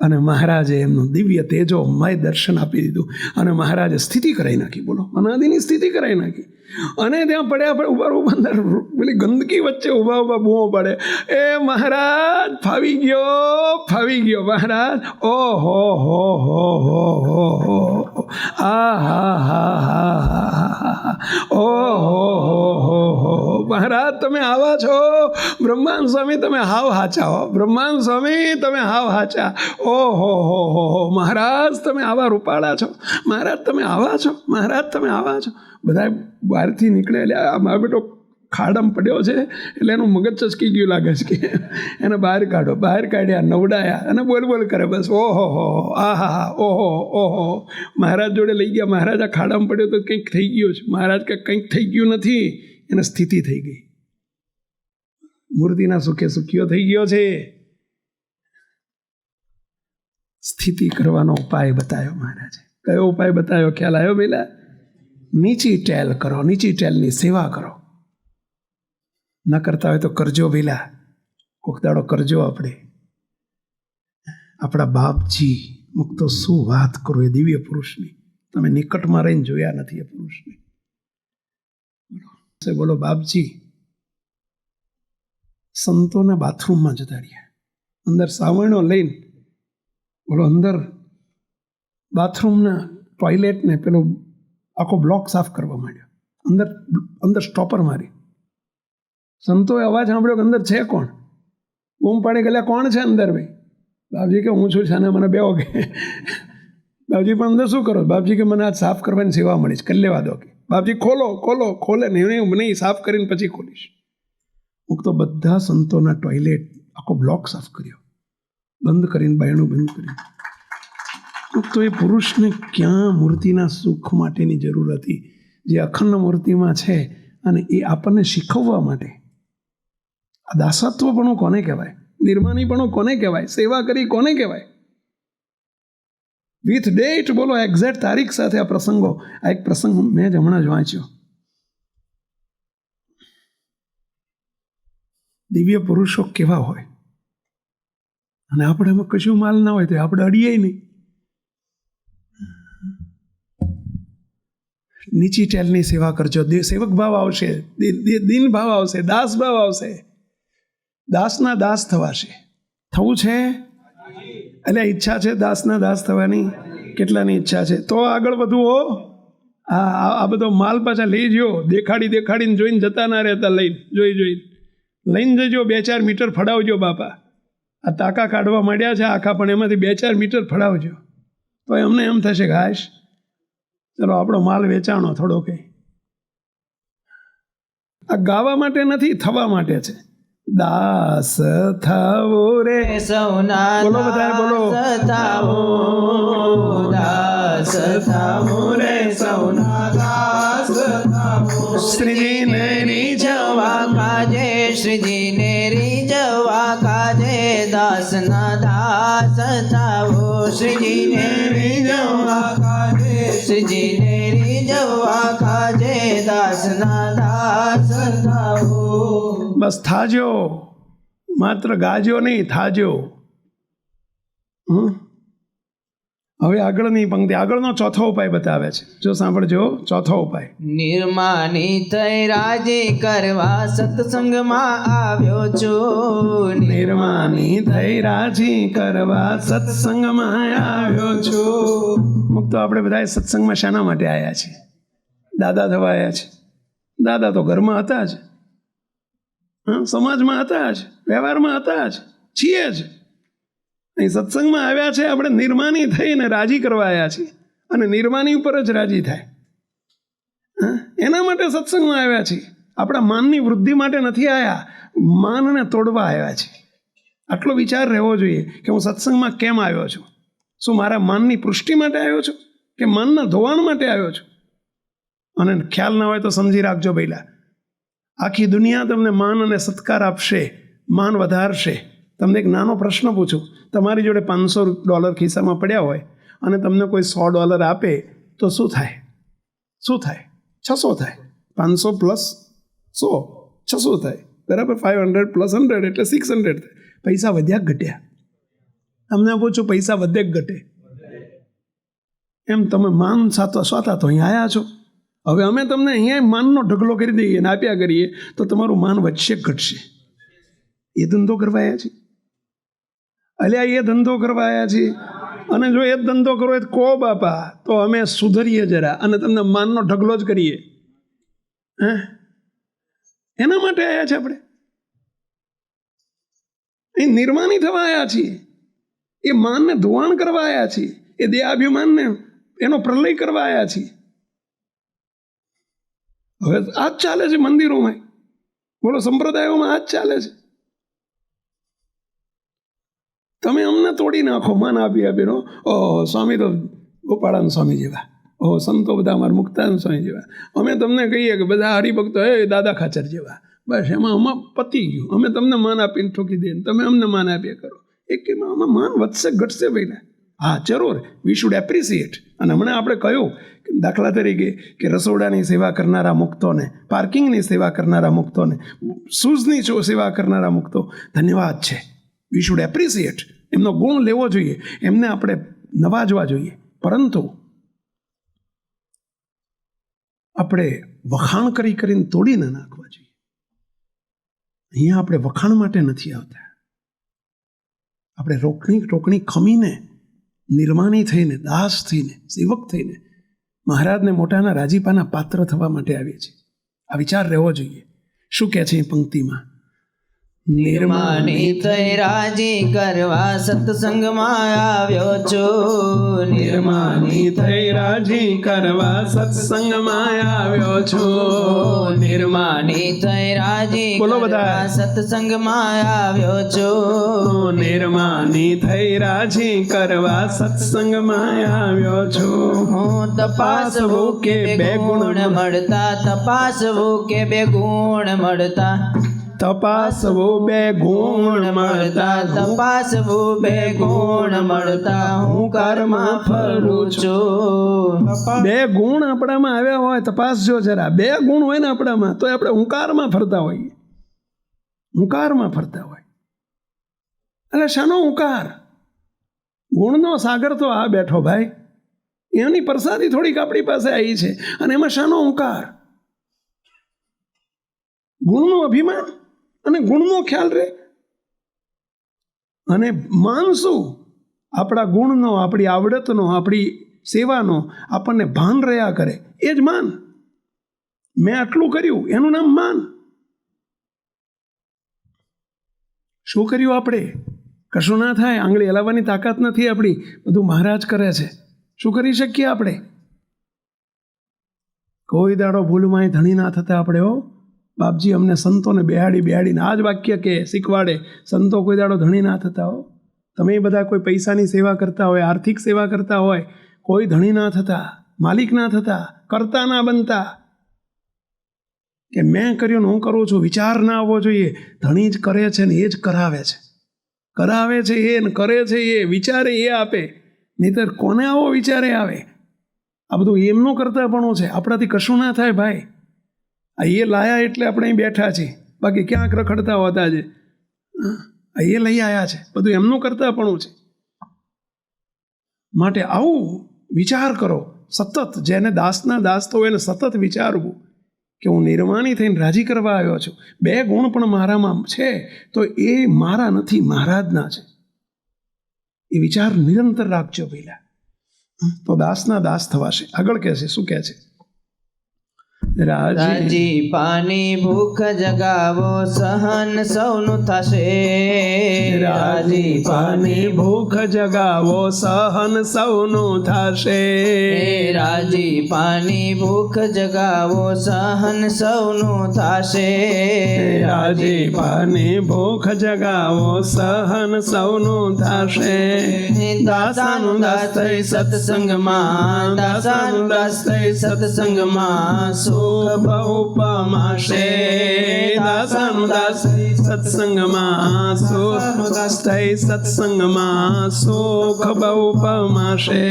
અને મહારાજે એમનું દિવ્ય તેજોમય દર્શન આપી દીધું. અને મહારાજે સ્થિતિ કરાવી નાખી. બોલો, અનાદિની સ્થિતિ કરાવી નાખી. અને ત્યાં પડ્યા ઉભા અંદર પેલી ગંદકી વચ્ચે ઊભા બૂમો પડે, એ મહારાજ ફાવી ગયો મહારાજ. ઓહો હો હો હો હો હો, આ હા હા હા હા, ઓહો હો હો હો, મહારાજ તમે આવા છો. બ્રહ્માંડ સ્વામી તમે હાવ હાચા હો, બ્રહ્માંડ સ્વામી તમે હાવ હાચા. ઓહો હો હો હો, મહારાજ તમે આવા રૂપાળા છો, મહારાજ તમે આવા છો, મહારાજ તમે આવા છો. બધા બહારથી નીકળે એટલે આ મારો બેટો ખાડામાં પડ્યો છે એટલે એનું મગજ ચસકી ગયું લાગે છે કે એને બહાર કાઢો. બહાર કાઢ્યા, નવડાયા અને બોલ કરે બસ. ઓહો હો, આ હા હા, ઓહો ઓહો. મહારાજ જોડે લઈ ગયા. મહારાજ આ ખાડામાં પડ્યો તો કંઈક થઈ ગયું છે. મહારાજ કે કંઈક થઈ ગયું નથી, એને સ્થિતિ થઈ ગઈ. મૂર્તિના સુખે સુખીઓ થઈ ગયો છે. સ્થિતિ કરવાનો ઉપાય બતાવ્યો મહારાજે. કયો ઉપાય બતાવ્યો ખ્યાલ આવ્યો પેલા? નીચી ટેલ કરો, નીચી ટેલની સેવા કરો. ન કરતા હોય તો કરજો પેલા, કોક દાડો કરજો. આપણે આપણા બાપજી મુક્તો શું વાત કરો એ દિવ્ય પુરુષની. તમે નિકટમાં રહીને જોયા નથી એ પુરુષને. બોલો, બાપજી સંતોના બાથરૂમમાં જતા રહ્યા, અંદર સાવરણો લઈને. બોલો, અંદર બાથરૂમના ટોયલેટને પેલો આખો બ્લોક સાફ કરવા માંડ્યો. અંદર સ્ટોપર મારી. સંતોએ અવાજ સાંભળ્યો કે અંદર છે કોણ? બૂમ પાડી ગયેલા, કોણ છે અંદર? ભાઈ બાપજી કે હું છું. છાને મને બે વાગે. બાપજી પણ અંદર શું કરો? બાપજી કે મને આજ સાફ કરવાની સેવા મળી છે, કરી લેવા દો. કે બાપજી ખોલે નહીં, સાફ કરીને પછી ખોલીશ. હું તો બધા સંતોના ટોયલેટ આખો બ્લોક સાફ કર્યો, બંધ કરીને, બાયણું બંધ કર્યું. તો એ પુરુષને ક્યાં મૂર્તિના સુખ માટેની જરૂર હતી, જે અખંડ મૂર્તિમાં છે. અને એ આપણને શીખવવા માટે. આ દાસત્વપણું કોને કહેવાય? નિર્માનીપણું કોને કહેવાય? સેવા કરી કોને કહેવાય? વિથ ડેટ, બોલો, એક્ઝેક્ટ તારીખ સાથે આ પ્રસંગો. આ એક પ્રસંગ મેં જ હમણાં જ વાંચ્યો. દિવ્ય પુરુષો કેવા હોય, અને આપણે એમાં કશું માલ ના હોય તો આપણે અડીએ નહીં. નીચી ટેલની સેવા કરજો. સેવક ભાવ આવશે, દીન ભાવ આવશે, દાસ ભાવ આવશે. દાસના દાસ થવાશે. થવું છે એટલે ઈચ્છા છે દાસના દાસ થવાની. કેટલાની ઈચ્છા છે? તો આગળ વધવું હો. આ બધો માલ પાછા લઈ જો. દેખાડીને જોઈને જતા ના રહેતા. લઈને જજો. 2-4 મીટર ફડાવજો બાપા. આ તાકા કાઢવા માંડ્યા છે આખા, પણ એમાંથી 2-4 મીટર ફડાવજો. તો એમને એમ થશે કે હાશ, ચલો આપણો માલ વેચાણો થોડો કંઈ. આ ગાવા માટે નથી, થવા માટે છે. દાસ થવો રે સૌના બોલો બધા, બોલો. દાસ થાવો, દાસ થાવો રે સૌના દાસ થાવો. શ્રીજીને રીઝવા કાજે, શ્રીજીને રીઝવા કાજે, દાસના દાસ થાવો. શ્રીજીને રીઝવા કાજે, શ્રીજીને રીઝવા કાજે, દાસના દાસ થાવો. બસ થાજો, માત્ર ગાજો નહીં, થાજો. હવે આગળની પંક્તિ, આગળનો ચોથો ઉપાય બતાવે છે. જો સાંભળજો, ચોથો ઉપાય. નિર્માની થઈ રાજી કરવા સત્સંગમાં આવ્યો છું. નિર્માની થઈ રાજી કરવા સત્સંગમાં આવ્યો છું. મુક્તો આપણે બધા સત્સંગમાં શાના માટે આવ્યા છીએ? દાદા થવા આવ્યા છે. દાદા તો ઘરમાં હતા જ, સમાજમાં હતા જ, વ્યવહારમાં હતા જ, છીએ જ. અહીં સત્સંગમાં આવ્યા છે, આપણે નિર્માની થઈને રાજી કરવા આવ્યા છીએ, અને નિર્માની ઉપર જ રાજી થાય એના માટે સત્સંગમાં આવ્યા છીએ. આપણા માનની વૃદ્ધિ માટે નથી આવ્યા, માનને તોડવા આવ્યા છીએ. આટલો વિચાર રહેવો જોઈએ કે હું સત્સંગમાં કેમ આવ્યો છું. શું મારા માનની પુષ્ટિ માટે આવ્યો છું કે માનના ધોવાણ માટે આવ્યો છું? અને ખ્યાલ ના હોય તો સમજી રાખજો ભઈલા, આખી દુનિયા તમને માન અને સત્કાર આપશે, માન વધારશે. તમને એક નાનો પ્રશ્ન પૂછું, તમારી જોડે $500 ખિસ્સામાં પડ્યા હોય અને તમને કોઈ $100 આપે તો શું થાય? શું થાય? 600 થાય. 500 પ્લસ 100 600 થાય, બરાબર? 500 પ્લસ 100 એટલે 600 થાય. પૈસા વધ્યા કે ઘટ્યા? તમને પૂછું, પૈસા વધે કે ઘટે? એમ તમે માન સ્વાતા તો અહીંયા આવ્યા છો. હવે અમે તમને અહીંયા માનનો ઢગલો કરી દઈએ ને આપ્યા કરીએ તો તમારું માન વધશે ઘટશે? એ ધંધો કરવા આવ્યા છીએ? અલ્યા એ ધંધો કરવા આવ્યા છીએ. અને જો એ ધંધો કરો એ કહો બાપા, તો અમે સુધરીએ જરા અને તમને માનનો ઢગલો જ કરીએ. એના માટે આવ્યા છે આપણે. અહીં નિર્માની થવા આવ્યા છીએ, એ માનને ધોવાણ કરવા આવ્યા છીએ, એ દેહાભિમાનને એનો પ્રલય કરવા આવ્યા છીએ. હવે આ જ ચાલે છે મંદિરોમાં, બોલો, સંપ્રદાયોમાં આ જ ચાલે છે. તમે અમને તોડી નાખો માન આપી આપીનો. ઓહો, સ્વામી તો ગોપાળાન સ્વામી જેવા, ઓહો, સંતો બધા અમારા મુક્તાનંદ સ્વામી જેવા. અમે તમને કહીએ કે બધા હરિભક્તો દાદા ખાચર જેવા. બસ એમાં આમાં પતી ગયું. અમે તમને માન આપીને ઠોકી દઈએ, તમે અમને માન આપ્યા કરો. એક એમાં આમાં માન વધશે ઘટશે ભાઈ? હા, જરૂર, વી શુડ એપ્રિસિએટ. અને હમણાં આપણે કહ્યું કે દાખલા તરીકે કે રસોડાની સેવા કરનારા મુક્તોને, પાર્કિંગની સેવા કરનારા મુક્તોને, શૂઝની સેવા કરનારા મુક્તો, ધન્યવાદ છે. We should appreciate. એમનો ગુણ લેવો જોઈએ, એમને આપણે નવાજવા જોઈએ. પરંતુ આપણે વખાણ કરીને તોડી ન નાખવા જોઈએ. અહીંયા આપણે વખાણ માટે નથી આવતા. આપણે રોકણી ખમીને, નિર્માની થઈને, દાસ થઈને, સેવક થઈને મહારાજને મોટાના રાજીપાના પાત્ર થવા માટે આવીએ છીએ. આ વિચાર રહેવો જોઈએ. શું કહે છે એ પંક્તિમાં? નિર્માની થઈ રાજી કરવા સત્સંગમાં આવ્યો છું. નિર્માની થઈ રાજી કરવા સત્સંગમાં આવ્યો છું. નિર્માની થઈ રાજી બોલો બધા. સત્સંગમાં આવ્યો છું. નિર્માની થઈ રાજી કરવા સત્સંગમાં આવ્યો છું. હું તપાસવું કે બે ગુણ મળતા, તપાસવું કે બે ગુણ મળતા, તપાસવું બે ગુણ મળતા, તપાસવું બે ગુણ મળતા, હું કર્મમાં ફરું છું. બે ગુણ આપણામાં આવ્યા હોય, તપાસજો જરા. બે ગુણ હોય ને આપણામાં, તો આપણે હુંકારમાં ફરતા હોઈએ. હુંકારમાં ફરતા હોય. એટલે શાનો હુંકાર? ગુણનો સાગર તો આ બેઠો ભાઈ. એની પ્રસાદી થોડીક આપણી પાસે આવી છે, અને એમાં શાનો હુંકાર? ગુણનો અભિમાન અને ગુણનો ખ્યાલ રહે. અને માન શું? આપણા ગુણનો, આપણી આવડતનો, આપણી સેવાનો આપણને ભાન રહ્યા કરે, એ જ માન. મેં આટલું કર્યું એનું નામ માન. શું કર્યું આપણે? કશું ના થાય. આંગળી હલાવવાની તાકાત નથી આપણી, બધું મહારાજ કરે છે. શું કરી શકીએ આપણે? કોઈ દાડો ભૂલમાં ધણી ના થતા આપણે. બાપજી અમને સંતોને બેહાડીને આ જ વાક્ય કે શીખવાડે, સંતો કોઈ દાડો ધણી ના થતા હો. તમે બધા કોઈ પૈસાની સેવા કરતા હોય, આર્થિક સેવા કરતા હોય, કોઈ ધણી ના થતા, માલિક ના થતા, કરતા ના બનતા. કે મેં કર્યું ને હું કરું છું, વિચાર ના આવવો જોઈએ. ધણી જ કરે છે ને એ જ કરાવે છે. કરાવે છે એ ને કરે છે એ, વિચારે એ આપે. નહીંતર કોને આવો વિચારે આવે? આ બધું એમનું કરતા પણ છે. આપણાથી કશું ના થાય ભાઈ. આ એ લાયા એટલે આપણે અહીં બેઠા છીએ, બાકી ક્યાંક રખડતા હોતા છે. એ લઈ આવ્યા છે, બધું એમનું કરતા પણ છે. માટે આવું વિચાર કરો સતત. જેને દાસના દાસ તો એને સતત વિચારવું કે હું નિર્માણી થઈને રાજી કરવા આવ્યો છું. 2 ગુણ પણ મારામાં છે તો એ મારા નથી, મહારાજના છે. એ વિચાર નિરંતર રાખજો પહેલા, તો દાસના દાસ થવાશે. આગળ કહે છે, શું કહે છે? રાજી પાની ભૂખ જગાવો, સહન સૌનું થશે. રાજી પાની ભૂખ જગાવો, સહન સૌનું થશે. રાજી પાની ભૂખ જગાવો, સહન સૌનું થશે. રાજી પાની ભૂખ જગાવો, સહન સૌનું થશે. દાસાનું દાસ થઈ સત્સંગમાં, દાસાનું દાસ થઈ સત્સંગમાં, સુખ બહુ પમાશે. દાસાનું દાસ થઈ સત્સંગમાં, સુખ દાસ થઈ સત્સંગમાં, સુખ બહુ પમાશે.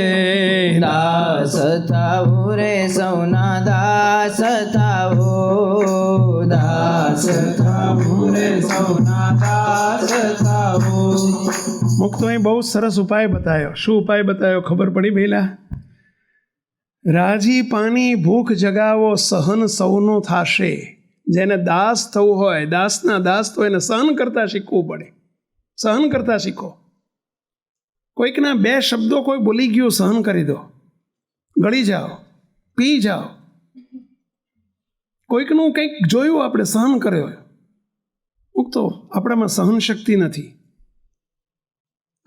દાસ થાવું રે સૌના દાસ થાવું, દાસ થાવું રે સૌના દાસ થાવું. મુક્તોએ બહુ સરસ ઉપાય બતાવ્યો. શું ઉપાય બતાવ્યો ખબર પડી પહેલા? રાજી પાની ભૂખ જગાવો, સહન સૌનું થાશે. જેને દાસ થવું હોય, દાસના દાસ તો એને સહન કરતા શીખવું પડે. સહન કરતા શીખો. કોઈકના 2 શબ્દો કોઈ બોલી ગયું, સહન કરી દો, ગળી જાઓ, પી જાઓ. કોઈકનું કંઈક જોયું આપણે, સહન કર્યો. મુક્તો આપણામાં સહન શક્તિ નથી.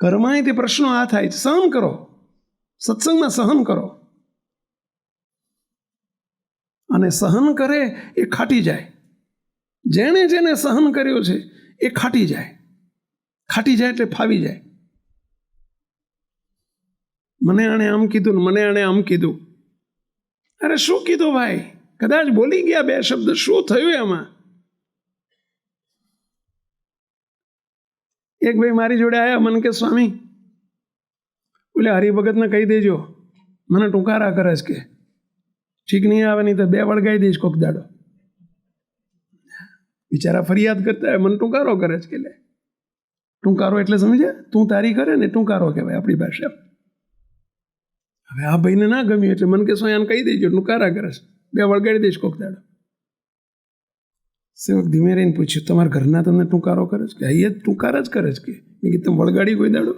ઘરમાં તે પ્રશ્નો આ થાય છે, સહન કરો. સત્સંગમાં સહન કરો. અને સહન કરે એ ખાટી જાય. જેણે જેને સહન કર્યું છે એ ખાટી જાય. ખાટી જાય એટલે ફાવી જાય. મને આણે આમ કીધું ને મને આણે આમ કીધું. અરે શું કીધું ભાઈ? કદાચ બોલી ગયા 2 શબ્દ, શું થયું એમાં? એક ભાઈ મારી જોડે આવ્યા, મને કે સ્વામી બોલે હરિભગતને કહી દેજો મને ટૂંકારા કરે છે, કે ઠીક નહીં આવે નહીં તો 2 વળગાઈ દઈશ કોક દાડો. બિચારા ફરિયાદ કરતા હોય, મને ટૂંકારો કરે છે. કે લે ટૂંકારો એટલે સમજે, તું તારી કરે ને ટૂંકારો કહેવાય આપણી ભાષા. હવે આ ભાઈને ના ગમ્યું એટલે મને કે એને કહી દેજો ટૂંકારા કરે છે, 2 વળગાડી દઈશ કોક દાડો. સેવક ધીમે રહીને પૂછ્યું, તમારા ઘરના તમને ટૂંકારો કરે છે? કે અહીંયા જ ટૂંકારા જ કરે છે. કે મેં કીધું તમે વળગાડી કોઈ દાડો?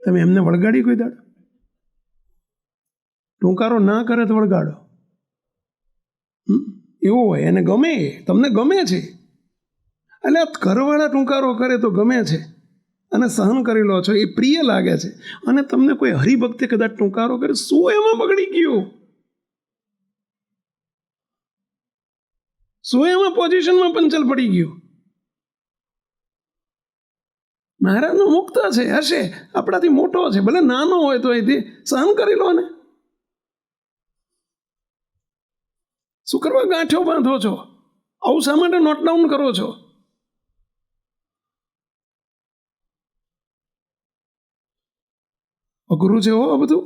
તમે એમને વળગાડી કોઈ દાડો? ટૂંકારો ના કરે તો વળગાડો. એવું હોય, એને ગમે, તમને ગમે છે એટલે ઘરવાળા ટૂંકારો કરે તો ગમે છે અને સહન કરી લો છો, એ પ્રિય લાગે છે. અને તમને કોઈ હરિભક્તે કદાચ ટૂંકારો કરે, શું એમાં બગડી ગયું? શું એમાં પોઝિશનમાં પંચલ પડી ગયું? મહારાજનો મુક્ત છે, હશે, આપણાથી મોટો છે, ભલે નાનો હોય તો એથી સહન કરી લો ને. શું કરવા ગાંઠો બાંધો છો? આવું શા માટે નોટ ડાઉન કરો છો? અઘરું છે હો બધું.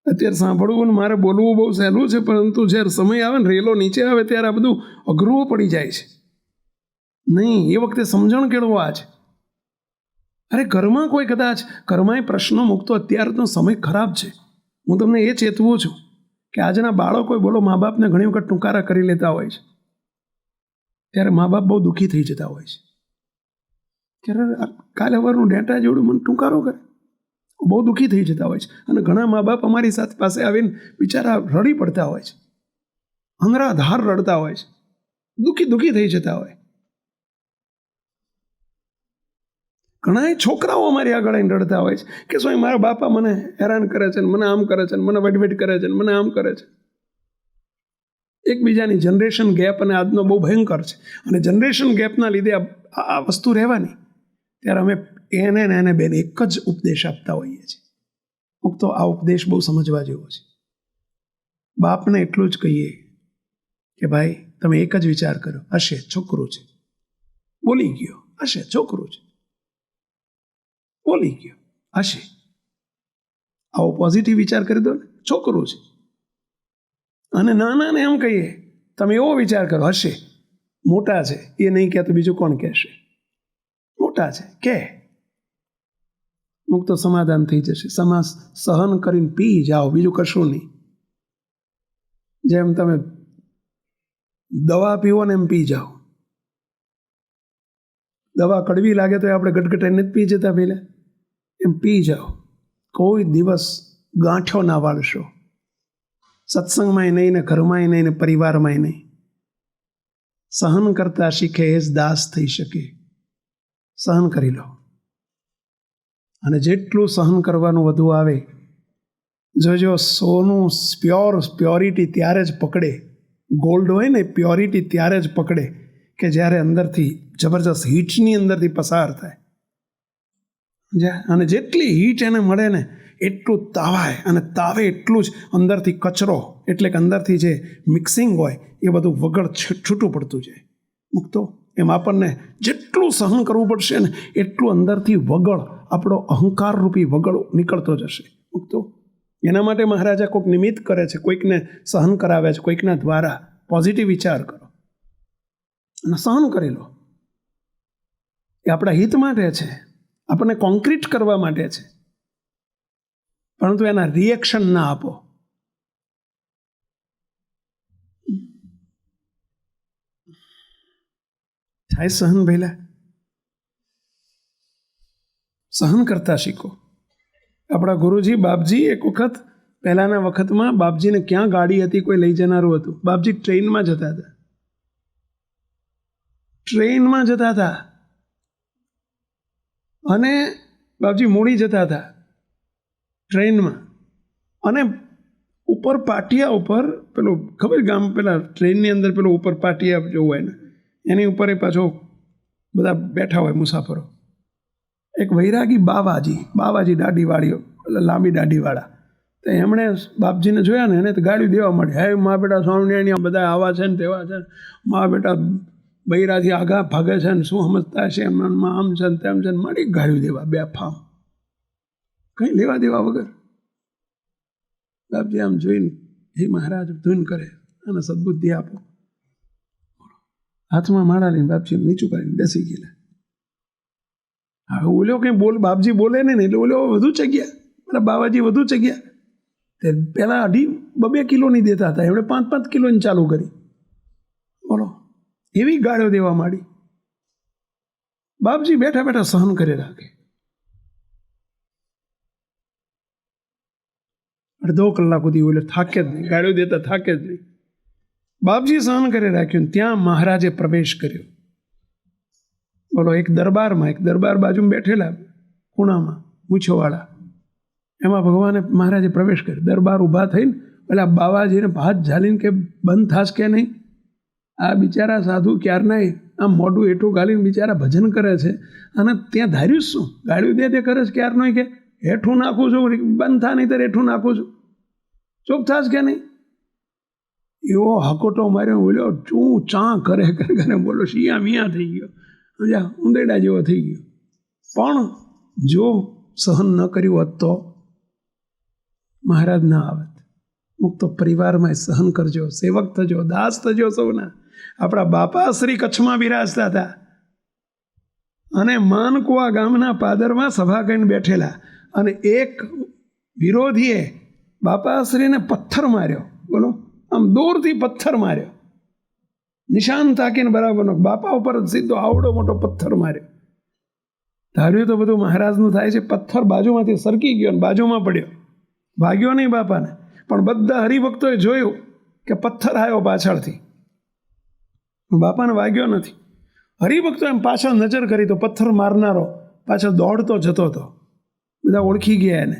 અત્યારે સાંભળવું ને મારે બોલવું બહુ સહેલું છે, પરંતુ જ્યારે સમય આવે ને, રેલો નીચે આવે ત્યારે આ બધું અઘરું પડી જાય છે. નહીં, એ વખતે સમજણ કેળવો. છે અરે ઘરમાં કોઈ કદાચ ઘરમાં પ્રશ્નો મૂકતો, અત્યારનો સમય ખરાબ છે. હું તમને એ ચેતવું છું કે આજના બાળકો બોલો મા બાપને ઘણી વખત ટૂંકારા કરી લેતા હોય છે. ત્યારે મા બાપ બહુ દુઃખી થઈ જતા હોય છે. ત્યારે કાલે સવારનું ડેટા જેવડું મને ટૂંકારો કરે, બહુ દુઃખી થઈ જતા હોય છે. અને ઘણા મા બાપ અમારી સાથે પાસે આવીને બિચારા રડી પડતા હોય છે, અંધરાધાર રડતા હોય છે, દુઃખી થઈ જતા હોય. ઘણા છોકરાઓ અમારી આગળ આવીને રડતા હોય છે કે સ્વામી મારા બાપા મને હેરાન કરે છે, મને આમ કરે છે, મને વડવેટ કરે છે, મને આમ કરે છે. એકબીજાની જનરેશન ગેપ અને આજનો બહુ ભયંકર છે, અને જનરેશન ગેપના લીધે આ વસ્તુ રહેવાની. ત્યારે અમે એને ને એને બેન એક જ ઉપદેશ આપતા હોઈએ છીએ. તો આ ઉપદેશ બહુ સમજવા જેવો છે. બાપને એટલું જ કહીએ કે ભાઈ તમે એક જ વિચાર કરો, હશે છોકરું છે, બોલી ગયો, હશે છોકરું છે, બોલી ગયો, હશે. આવો પોઝિટિવ વિચાર કરી દો ને, છોકરું છે. અને નાનાને એમ કહીએ તમે એવો વિચાર કરો, હશે મોટા છે, એ નહીં કહે તો બીજું કોણ કહેશે? મોટા છે કે મુક્ત સમાધાન થઈ જશે. સહન કરીને પી જાઓ, બીજું કશું નહીં. જેમ તમે દવા પીવો ને એમ પી જાઓ. દવા કડવી લાગે તો આપણે ગટગટાઈને જ પી જતા પહેલા, એમ પી જાઓ. કોઈ દિવસ ગાંઠો ના વાળશો, સત્સંગમાંય નહીં ને ઘરમાંય નહીં ને પરિવારમાંય નહીં. સહન કરતા શીખે એ જ દાસ થઈ શકે. સહન કરી લો, અને જેટલું સહન કરવાનું વધુ આવે, જોજો સોનું પ્યોરિટી ત્યારે જ પકડે, ગોલ્ડ હોય ને પ્યોરિટી ત્યારે જ પકડે કે જ્યારે અંદરથી જબરજસ્ત હીટની અંદરથી પસાર થાય. અને જેટલી હીટ એને મળે ને એટલું તાવાય, અને તાવે એટલું જ અંદરથી કચરો, એટલે કે અંદરથી જે મિક્સિંગ હોય એ બધું વગળ છૂટું પડતું જાય. મુક્તો એમ આપણને જેટલું સહન કરવું પડશે ને એટલું અંદરથી વગળ, આપણો અહંકાર રૂપી વગળ નીકળતો જશે. મુક્તો એના માટે મહારાજા કોઈક નિમિત્ત કરે છે, કોઈકને સહન કરાવે છે, કોઈકના દ્વારા પોઝિટિવ વિચાર કરો અને સહન કરી લો. એ આપણા હિત માટે છે, આપણને કોન્ક્રીટ કરવા માટે છે, પરંતુ એના રિએક્શન ના આપો. થાય સહન પહેલા, સહન કરતા શીખો. આપણા ગુરુજી બાપજી એક વખત, પહેલાના વખતમાં બાપજીને ક્યાં ગાડી હતી, કોઈ લઈ જનારું હતું. બાપજી ટ્રેનમાં જતા હતા, ટ્રેનમાં જતા હતા, અને બાપજી મોડી જતા હતા ટ્રેનમાં. અને ઉપર પાટિયા ઉપર પેલું ખબર ગામ, પેલા ટ્રેનની અંદર પેલું ઉપર પાટિયા જોવું હોય ને એની ઉપર એ પાછો બધા બેઠા હોય મુસાફરો. એક વૈરાગી બાવાજી દાઢીવાળીઓ, લાંબી દાઢીવાળા, તો એમણે બાપજીને જોયા ને એને તો ગાડી દેવા માંડી. હે મા બેટા સ્વામિનારાયણ બધા આવા છે ને તેવા છે ને, મા બેટા બૈરાથી આગા ભાગે છે ને, શું સમજતા છે એમનામાં, આમ છે ને તેમ છે ને, મારી ગાડી દેવા બે ફામ, કંઈ લેવા દેવા વગર. બાપજી આમ જોઈને, હે મહારાજ ધૂન કરે અને સદબુદ્ધિ આપો. હાથમાં માળા લઈને બાપજી નીચું કરીને બેસી ગયેલા. હવે ઓલો કંઈ બાપજી બોલે નહીં ને એટલે ઓલો વધુ ચગ્યા, પેલા બાવાજી વધુ ચગ્યા. તે પહેલાં 2.5 કિલોની દેતા હતા, એમણે 5-5 કિલોની ચાલુ કરી. બોલો, એવી ગાળો દેવા માંડી. બાપજી બેઠા બેઠા સહન કરી રાખે. 1/2 કલાક સુધી ઓલે થાકે જ નહીં, ગાળો દેતા થાકે જ નહીં. બાપજી સહન કરી રાખ્યું. ત્યાં મહારાજે પ્રવેશ કર્યો. બોલો, એક દરબાર બાજુમાં બેઠેલા ખૂણામાં મૂછોવાળા, એમાં ભગવાને મહારાજે પ્રવેશ કર્યો. દરબાર ઊભા થઈને પેલા બાવાજીને હાથ ઝાલીને કે બંધ થાશ કે નહીં, આ બિચારા સાધુ ક્યારના આમ મોઢું હેઠું ગાલીને બિચારા ભજન કરે છે, અને ત્યાં ધાર્યું શું ગાળ્યું દે તે કરે છે ક્યારનો, કે હેઠું નાખું છું, બંધ થા નહીં તો હેઠું નાખું છું, ચૂપ થાશ કે નહીં. એવો હકોટો માર્યો, બોલ્યો ચું ચા કરે બોલો, શિયા મિયા થઈ ગયો, સમજ્યા, ઉંદેડા જેવો થઈ ગયો. પણ જો સહન ન કર્યું હોત તો મહારાજ ના આવત. મુક્ત પરિવારમાં સહન કરજો, સેવક થજો, દાસ થજો સૌના. આપણા બાપા શ્રી કચ્છમાં બિરાજતા હતા, અને માનકુવા ગામના પાદરમાં સભા કરીને બેઠેલા, અને એક વિરોધીએ બાપાશ્રીને પથ્થર માર્યો. બોલો, આમ દૂરથી પથ્થર માર્યો, નિશાન તાકીને બરાબરનો, બાપા ઉપર સીધો આવડો મોટો પથ્થર માર્યો. ધાર્યું તો બધું મહારાજનું થાય છે. પથ્થર બાજુમાંથી સરકી ગયો અને બાજુમાં પડ્યો, ભાગ્યો નહીં બાપાને. પણ બધા હરિભક્તોએ જોયું કે પથ્થર આવ્યો પાછળથી, બાપાને વાગ્યો નથી. હરિભક્તો એમ પાછળ નજર કરી તો પથ્થર મારનારો પાછળ દોડતો જતો હતો. બધા ઓળખી ગયા એને.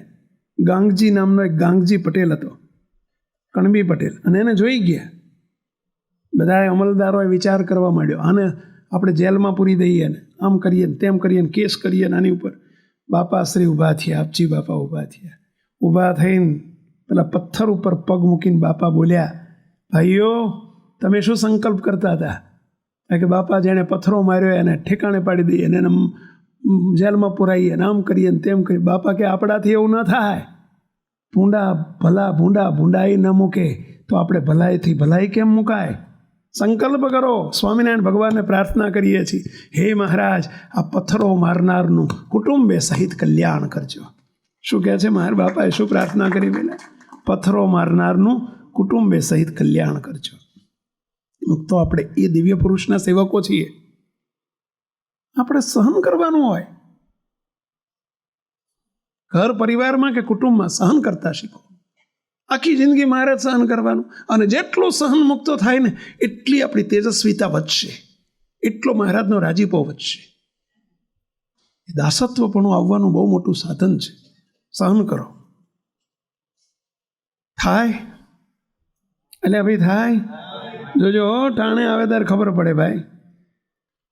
ગાંગજી નામનો એક ગાંગજી પટેલ હતો, કણબી પટેલ, અને એને જોઈ ગયા. બધાએ અમલદારોએ વિચાર કરવા માંડ્યો, આને આપણે જેલમાં પૂરી દઈએ ને આમ કરીએ ને તેમ કરીએ ને કેસ કરીએ ને આની ઉપર. બાપા શ્રી ઊભા થયા, આપજી બાપા ઊભા થયા. ઊભા થઈને પેલા પથ્થર ઉપર પગ મૂકીને બાપા બોલ્યા, ભાઈઓ તમે શું સંકલ્પ કરતા હતા? કે બાપા જેણે પથ્થરો માર્યો એને ઠેકાણે પાડી દઈએ ને એને જેલમાં પુરાઈએ ને આમ કરીએ ને તેમ કરીએ. બાપા કે આપણાથી એવું ન થાય. ભૂંડાઈ ન મૂકે તો આપણે ભલાઈથી ભલાઈ કેમ મુકાય? સંકલ્પ કરો. સ્વામિનારાયણ ભગવાનને પ્રાર્થના કરીએ છીએ, હે મહારાજ આ પથ્થરો મારનારનું કુટુંબે સહિત કલ્યાણ કરજો. શું કહે છે મારા બાપાએ? શું પ્રાર્થના કરી? પેલા પથ્થરો મારનારનું કુટુંબે સહિત કલ્યાણ કરજો. તો આપણે એ દિવ્ય પુરુષના સેવકો છીએ. આપણે સહન કરવાનું હોય. ઘર પરિવારમાં કે કુટુંબમાં સહન કરતા શીખો. આખી જિંદગી મારે સહન કરવાનું. અને જેટલો સહન મુક્તો થાય ને એટલી આપણી તેજસ્વીતા વધશે, એટલો મહારાજનો રાજીપો વધશે. દાસત્વપણું આવવાનું બહુ મોટું સાધન છે. સહન કરો. થાય એટલે ભાઈ થાય. જોજો ટાણે આવે ત્યારે ખબર પડે ભાઈ.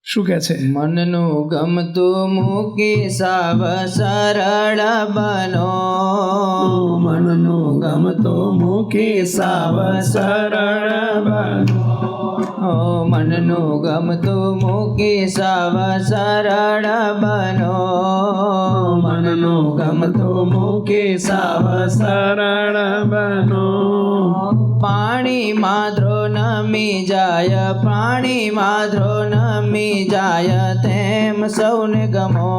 શું કહે છે? મનનું ગમતું મૂકી સાવ સરળ બનો, મનનું ગમતું મૂકી સાવ સરળ બનો, મનનું ગમતું મૂકી સાવ સરળ બનો, મનનું ગમતું મૂકી સાવ સરળ બનો. પાણીમાં દ્રો નમી જાય, પાણીમાં દ્રો નમી જાય તેમ સૌને ગમો,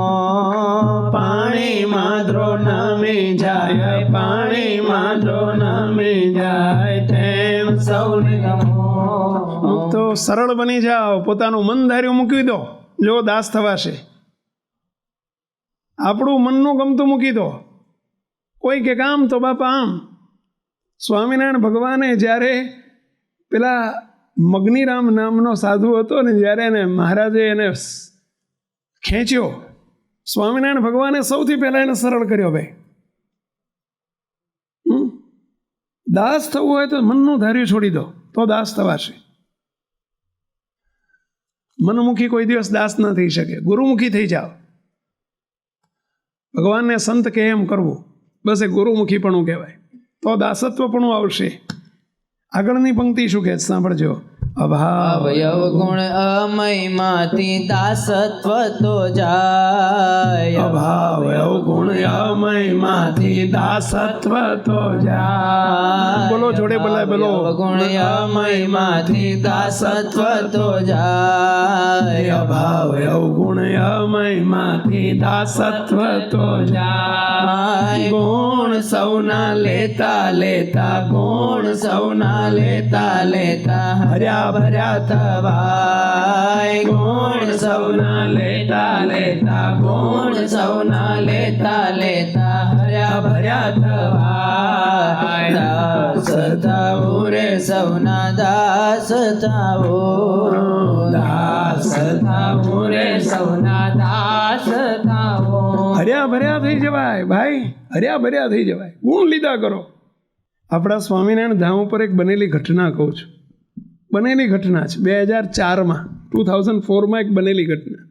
પાણીમાં દ્રો નમી જાય, પાણીમાં દ્રો નમી જાય તેમ સૌને ગમો. તો સરળ બની જાઓ, પોતાનું મન ધાર્યું મૂકી દો, જો દાસ થવાશે. આપણું મનનું ગમતું મૂકી દો. કોઈ કે કામ તો બાપા આમ. સ્વામિનારાયણ ભગવાને જ્યારે પેલા મગનીરામ નામનો સાધુ હતો ને, જ્યારે એને મહારાજે એને ખેંચ્યો, સ્વામિનારાયણ ભગવાને સૌથી પહેલાં એને સરળ કર્યો. ભાઈ દાસ થવું હોય તો મનનું ધાર્યું છોડી દો, તો દાસ થવાશે. મનમુખી કોઈ દિવસ દાસ ન થઈ શકે. ગુરુમુખી થઈ જાઓ. ભગવાનને સંત કે એમ કરવું, બસ એ ગુરુમુખીપણું કહેવાય. તો દાસત્વપણું આવશે. આગળની પંક્તિ શું કહે? સાંભળજો. અભાવ અવગુણ અમયમાંથી દાસત્વ તો જાય, અભાવ અવગુણ અમયમાંથી દાસત્વ તો જાય. બોલો જોડે બોલાય, બોલો. અવગુણ અમયમાંથી દાસત્વ તો જાય, અભાવ અવગુણ અમયમાંથી દાસત્વ તો જાય. ગુણ સૌના લેતા લેતા, ગુણ સૌના લેતા લેતા હર્યા ભર્યા થવાય. ગુણ સૌના લેતા લેતા, ગુણ સૌના લેતા લેતા હર્યા ભર્યા થવાય. દાસ થાવું રે સૌના દાસ થાવું, દાસ થાવું રે સૌના દાસ થાવું. હર્યા ભર્યા થઈ જવાય ભાઈ, હર્યા ભર્યા થઈ જવાય. ગુણ લીધા કરો. આપણા સ્વામિનારાયણ ધામ ઉપર એક બનેલી ઘટના કહું છું. બનેલી ઘટના છે 2004માં, 2004માં એક બનેલી ઘટના.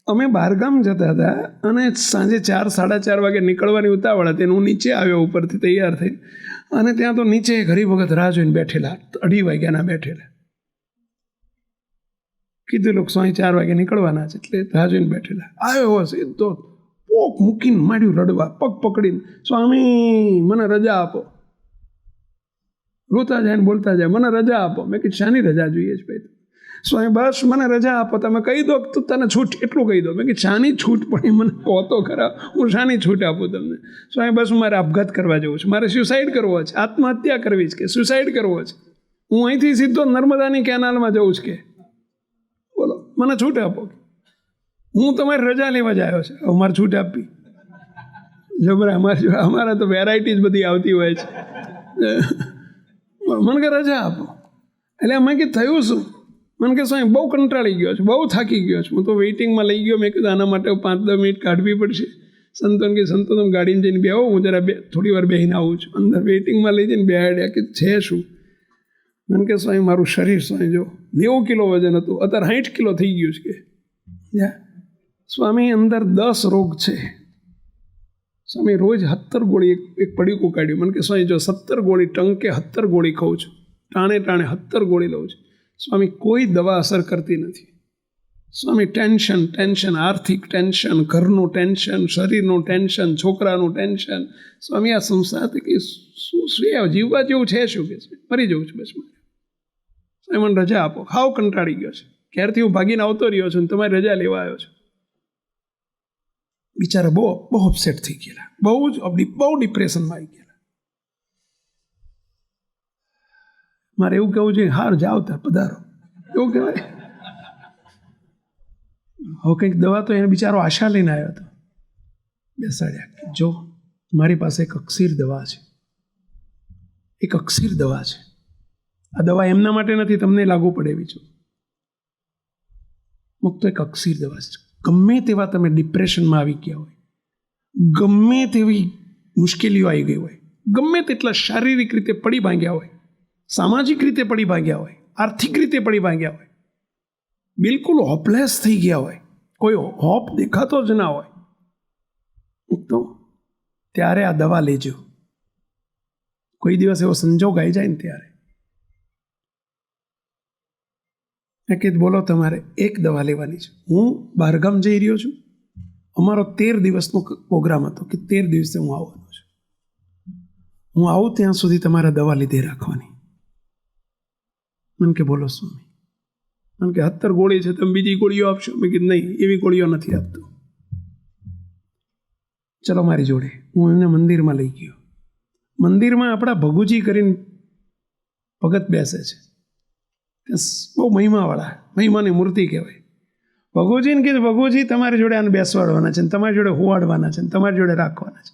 અમે બહારગામ જતા હતા અને સાંજે 4-4:30 વાગે નીકળવાની ઉતાવળ હતી. હું નીચે આવ્યો ઉપરથી તૈયાર થઈ, અને ત્યાં તો નીચે હરિભગત રાહ જોઈને બેઠેલા, 2:30 વાગ્યાના બેઠેલા. કીધું લોકો 4 વાગે નીકળવાના છે એટલે રાહ જોઈને બેઠેલા. આવ્યો હશે તો પોક મૂકીને માંડ્યું રડવા, પગ પકડીને, સ્વામી મને રજા આપો. રોતા જાય ને બોલતા જાય, મને રજા આપો. મેં કીધું શાની રજા જોઈએ છે ભાઈ? સ્વામી બસ મને રજા આપો, તમે કહી દો તો તને છૂટ, એટલું કહી દો. મેં કીધું શાની છૂટ? પણ મને કહો તો ખરા, હું શાની છૂટ આપું તમને? સ્વામી બસ હું મારે આપઘાત કરવા જવું છે, મારે સુસાઇડ કરવો છે, આત્મહત્યા કરવી છે, કે સુસાઇડ કરવો છે. હું અહીંથી સીધો નર્મદાની કેનાલમાં જવું છે કે. બોલો મને છૂટ આપો. હું તમારી રજા લેવા જ આવ્યો છે, હવે મારે છૂટ આપવી જબરા. અમારા તો વેરાયટીઝ બધી આવતી હોય છે. મને કે રજા આપો. એટલે મેં કીધું થયું શું? મને કે સ્વામી બહુ કંટાળી ગયો છે, બહુ થાકી ગયો છે. હું તો વેઇટિંગમાં લઈ ગયો. મેં કીધું આના માટે 5-10 મિનિટ કાઢવી પડશે. સંતોન કે સંતો તમે ગાડીમાં જઈને બેહો, હું જરા થોડી વાર બેહીને આવું છું. અંદર વેઇટિંગમાં લઈ જઈને બેહાડ્યા કે છે શું? મને કે સ્વામી મારું શરીર સ્વામી જો 90 કિલો વજન હતું, અત્યારે 60 કિલો થઈ ગયું છે કે સ્વામી અંદર 10 રોગ છે. સ્વામી રોજ 17 ગોળી એક પડીકું કાઢ્યું. મને કે સ્વામી જો 17 ગોળી ટંકે 17 ગોળી ખાઉં છું, ટાણે 17 ગોળી લઉં છું. સ્વામી કોઈ દવા અસર કરતી નથી. સ્વામી ટેન્શન, આર્થિક ટેન્શન, ઘરનું ટેન્શન, શરીરનું ટેન્શન, છોકરાનું ટેન્શન. સ્વામી આ સંસારથી શું જીવવા જેવું છે શું કે છે? મરી જવું છું બસ મારે. સ્વામી મને રજા આપો, હાવ કંટાળી ગયો છે, ક્યારથી હું ભાગીને આવતો રહ્યો છું ને તમારી રજા લેવા આવ્યો છું. બિચારા બહુ અપસેટ થઈ ગયેલા, બહુ ડિપ્રેશનમાં આવી ગયેલા. મારે એવું કહેવું છે, હાર જાઓ ત્યાં પધારો, એવું કહેવાય. હવે કંઈક દવા તો એને બિચારો આશા લઈને આવ્યો હતો. બેસાડ્યા, જો મારી પાસે એક અક્ષીર દવા છે, એક અક્ષીર દવા છે. આ દવા એમના માટે નથી, તમને લાગુ પડે એવી છું. મુક્ત એક અક્ષીર દવા છે. ગમે તેવા તમે ડિપ્રેશનમાં આવી ગયા હોય, ગમે તેવી મુશ્કેલીઓ આવી ગઈ હોય, ગમે તેટલા શારીરિક રીતે પડી ભાંગ્યા હોય, સામાજિક રીતે પડી ભાંગ્યા હોય, આર્થિક રીતે પડી ભાંગ્યા હોય, બિલકુલ હોપલેસ થઈ ગયા હોય, કોઈ હોપ દેખાતો જ ના હોય, તો ત્યારે આ દવા લેજો. કોઈ દિવસ એવો સંજોગ આવી જાય ને ત્યારે મેં કીધું બોલો તમારે એક દવા લેવાની છે. હું બહારગામ જઈ રહ્યો છું, અમારો 13 દિવસનો પ્રોગ્રામ હતો કે 13 દિવસે હું આવવાનો છું. હું આવું ત્યાં સુધી તમારે દવા લીધે રાખવાની. મને કે બોલો સ્વામી, મને કે 17 ગોળી છે, તમે બીજી ગોળીઓ આપશો? મેં કીધું નહીં, એવી ગોળીઓ નથી આપતો. ચલો મારી જોડે. હું એમને મંદિરમાં લઈ ગયો. મંદિરમાં આપણા ભગુજી કરીને ભગત બેસે છે, બહુ મહિમાવાળા, મહિમાની મૂર્તિ કહેવાય. ભગુજીને કીધું, ભગુજી તમારી જોડે આને બેસવાડવાના છે ને તમારી જોડે હોવાડવાના છે ને તમારી જોડે રાખવાના છે.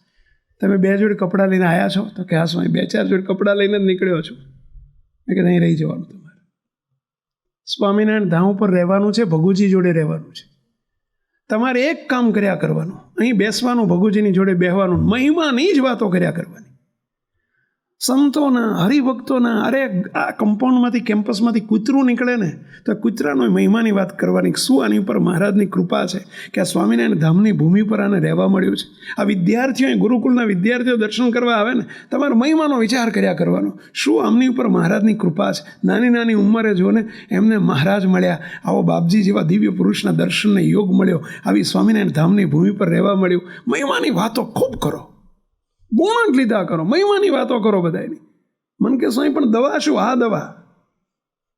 તમે 2 જોડે કપડાં લઈને આવ્યા છો? તો કે હા સ્વામી, 2-4 જોડે કપડાં લઈને જ નીકળ્યો છું. મેં કીધું અહીં રહી જવાનું તમારે. સ્વામિનારાયણ ધામ ઉપર રહેવાનું છે, ભગુજી જોડે રહેવાનું છે. તમારે એક કામ કર્યા કરવાનું, અહીં બેસવાનું, ભગુજીની જોડે બેસવાનું, મહિમાની જ વાતો કર્યા કરવાની. સંતોના, હરિભક્તોના. અરે આ કમ્પાઉન્ડમાંથી, કેમ્પસમાંથી કૂતરું નીકળે ને તો કૂતરાનો મહિમાની વાત કરવાની. શું આની ઉપર મહારાજની કૃપા છે કે આ સ્વામિનારાયણ ધામની ભૂમિ પર આને રહેવા મળ્યું છે. આ વિદ્યાર્થીઓ, ગુરુકુળના વિદ્યાર્થીઓ દર્શન કરવા આવે ને, તમારે મહિમાનો વિચાર કર્યા કરવાનો. શું આમની ઉપર મહારાજની કૃપા છે. નાની ઉંમરે જો ને એમને મહારાજ મળ્યા, આવો બાપજી જેવા દિવ્ય પુરુષના દર્શનને યોગ મળ્યો, આવી સ્વામિનારાયણ ધામની ભૂમિ પર રહેવા મળ્યું. મહિમાની વાતો ખૂબ કરો, ગુણ જ લીધા કરો, મહિમાની વાતો કરો બધાની. મન કે સ્વામી પણ દવા શું? આ દવા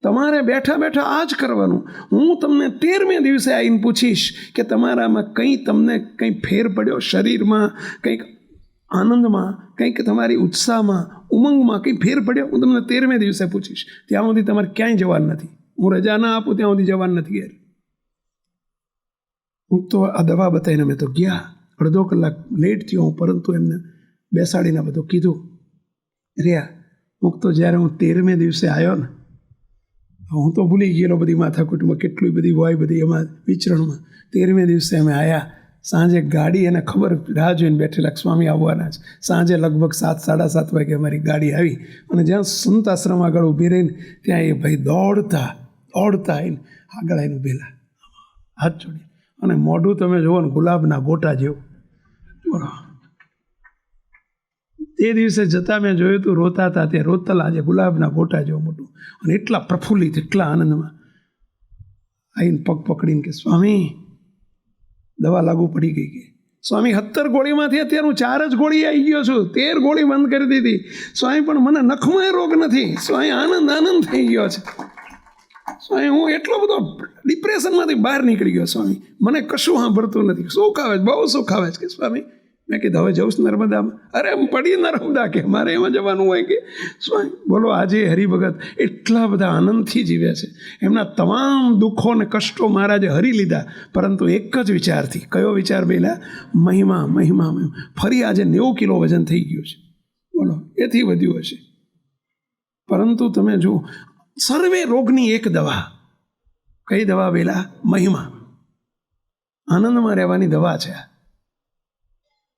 તમારે બેઠા બેઠા આ જ કરવાનું. હું તમને 13મે દિવસે આવીને પૂછીશ કે તમારામાં તમને કંઈ ફેર પડ્યો, શરીરમાં કંઈક આનંદમાં, કંઈક તમારી ઉત્સાહમાં, ઉમંગમાં કંઈ ફેર પડ્યો? હું તમને 13મે દિવસે પૂછીશ. ત્યાં સુધી તમારે ક્યાંય જવાનું નથી. હું રજા ના આપું ત્યાં સુધી જવાનું નથી ઘેર. હું તો આ દવા બતાવીને મેં તો ગયા. અડધો કલાક લેટ થયો હું, પરંતુ એમને બેસાડીને બધું કીધું રહ્યા. હું તો જ્યારે હું 13મે દિવસે આવ્યો ને, હું તો ભૂલી ગયેલો બધી માથાકૂટમાં કેટલી બધી હોય, બધી એમાં વિચરણમાં. 13મે દિવસે અમે આવ્યા. સાંજે ગાડી, એને ખબર, રાહ જોઈને બેઠેલા સ્વામી આવવાના છે. સાંજે લગભગ 7-7:30 વાગે અમારી ગાડી આવી અને જ્યાં સંત આશ્રમ આગળ ઊભી રહીને ત્યાં એ ભાઈ દોડતા આવીને આગળ આવીને ઊભેલા, હાથ જોડી, અને મોઢું તમે જુઓ ને ગુલાબના ગોટા જેવું. બોલો, તે દિવસે જતાં મેં જોયું હતું રોતા હતા, તે રોતલા, આજે ગુલાબના ગોટા જેવું મોટું, અને એટલા પ્રફુલ્લિત, એટલા આનંદમાં આવીને પગ પકડીને કે સ્વામી દવા લાગુ પડી ગઈ. કે સ્વામી 17 ગોળીમાંથી અત્યારે હું 4 જ ગોળી આવી ગયો છું, 13 ગોળી બંધ કરી દીધી. સ્વામી પણ મને નખમાં રોગ નથી. સ્વામી આનંદ થઈ ગયો છે. સ્વામી હું એટલો બધો ડિપ્રેશનમાંથી બહાર નીકળી ગયો. સ્વામી મને કશું સાંભળતું નથી, સુખ આવે છે, બહુ સુખ આવે છે. કે સ્વામી મેં કીધું હવે જઉં છું નર્મદામાં. અરે એમ પડી નર્મદા, કે મારે એમાં જવાનું હોય. કે સ્વામી બોલો, આજે હરિભગત એટલા બધા આનંદથી જીવે છે. એમના તમામ દુઃખો અને કષ્ટો મહારાજે હરી લીધા, પરંતુ એક જ વિચારથી. કયો વિચાર બેલા? મહિમા. ફરી આજે 90 કિલો વજન થઈ ગયું છે. બોલો, એથી વધ્યું હશે. પરંતુ તમે જુઓ, સર્વે રોગની એક દવા. કઈ દવા બેલા? મહિમા. આનંદમાં રહેવાની દવા છે.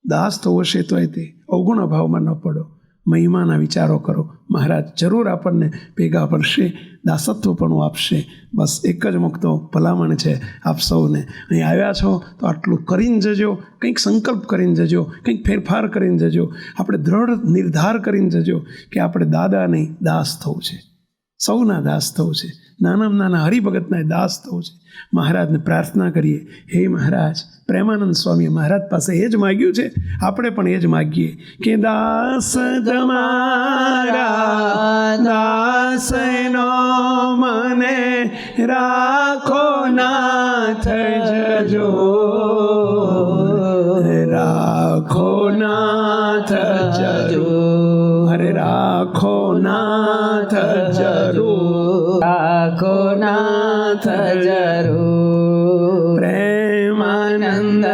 દાસ થવો છે તો તે અવગુણ ભાવમાં ન પડો. મહિમાના વિચારો કરો. મહારાજ જરૂર આપણને ભેગા પડશે, દાસત્વ પણ આપશે. બસ એક જ મુક્તો ભલામણ છે આપ સૌને. અહીં આવ્યા છો તો આટલું કરીને જજો, કંઈક સંકલ્પ કરીને જજો, કંઈક ફેરફાર કરીને જજો. આપણે દ્રઢ નિર્ધાર કરીને જજો કે આપણે દાદા નહીં દાસ થવું છે, સૌના દાસ થવું છે, નાનામાં નાના હરિભગતના દાસ થવું છે. મહારાજને પ્રાર્થના કરીએ, હે મહારાજ. પ્રેમાનંદ સ્વામીએ મહારાજ પાસે એ જ માગ્યું છે, આપણે પણ એ જ માગીએ કે દાસ તમારા દાસનો મને રાખો નાથ જજો, રાખો નાથ જજો, અરે રાખો નાથ જરૂર, રાખો નાથ જરૂર. પ્રેમાનંદની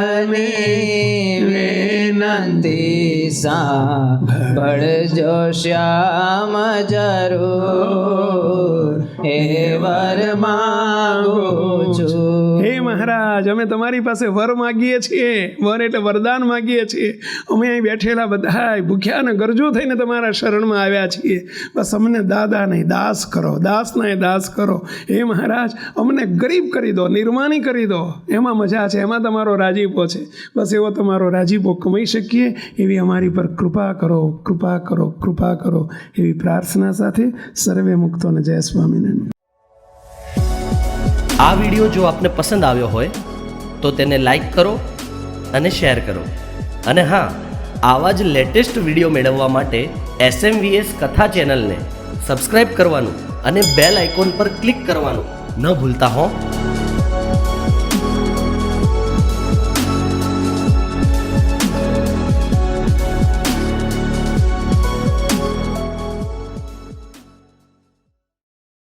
વિનંતી સાંભળજો શ્યામ જરૂર, હે વર માગું છું. હે મહારાજ, અમે તમારી પાસે વર માગીએ છીએ. વર એટલે વરદાન માગીએ છીએ. અમે અહીં બેઠેલા બધા ભૂખ્યા અને ગરજુ થઈને તમારા શરણમાં આવ્યા છીએ. બસ અમને દાદા નહીં દાસ કરો, દાસના દાસ કરો. હે મહારાજ, અમને ગરીબ કરી દો, નિર્માની કરી દો. એમાં મજા છે, એમાં તમારો રાજીપો છે. બસ એવો તમારો રાજીપો કમાઈ શકીએ એવી અમારી પર કૃપા કરો, કૃપા કરો, કૃપા કરો એવી પ્રાર્થના સાથે સર્વે મુક્તોને જય સ્વામિનારાયણ. આ વિડીયો જો આપને પસંદ આવ્યો હોય તો તેને લાઈક કરો અને શેર કરો. અને હા, આવા જ લેટેસ્ટ વિડીયો મેળવવા માટે SMVS કથા ચેનલને સબસ્ક્રાઈબ કરવાનું અને બેલ આઇકોન પર ક્લિક કરવાનું ન ભૂલતા હો.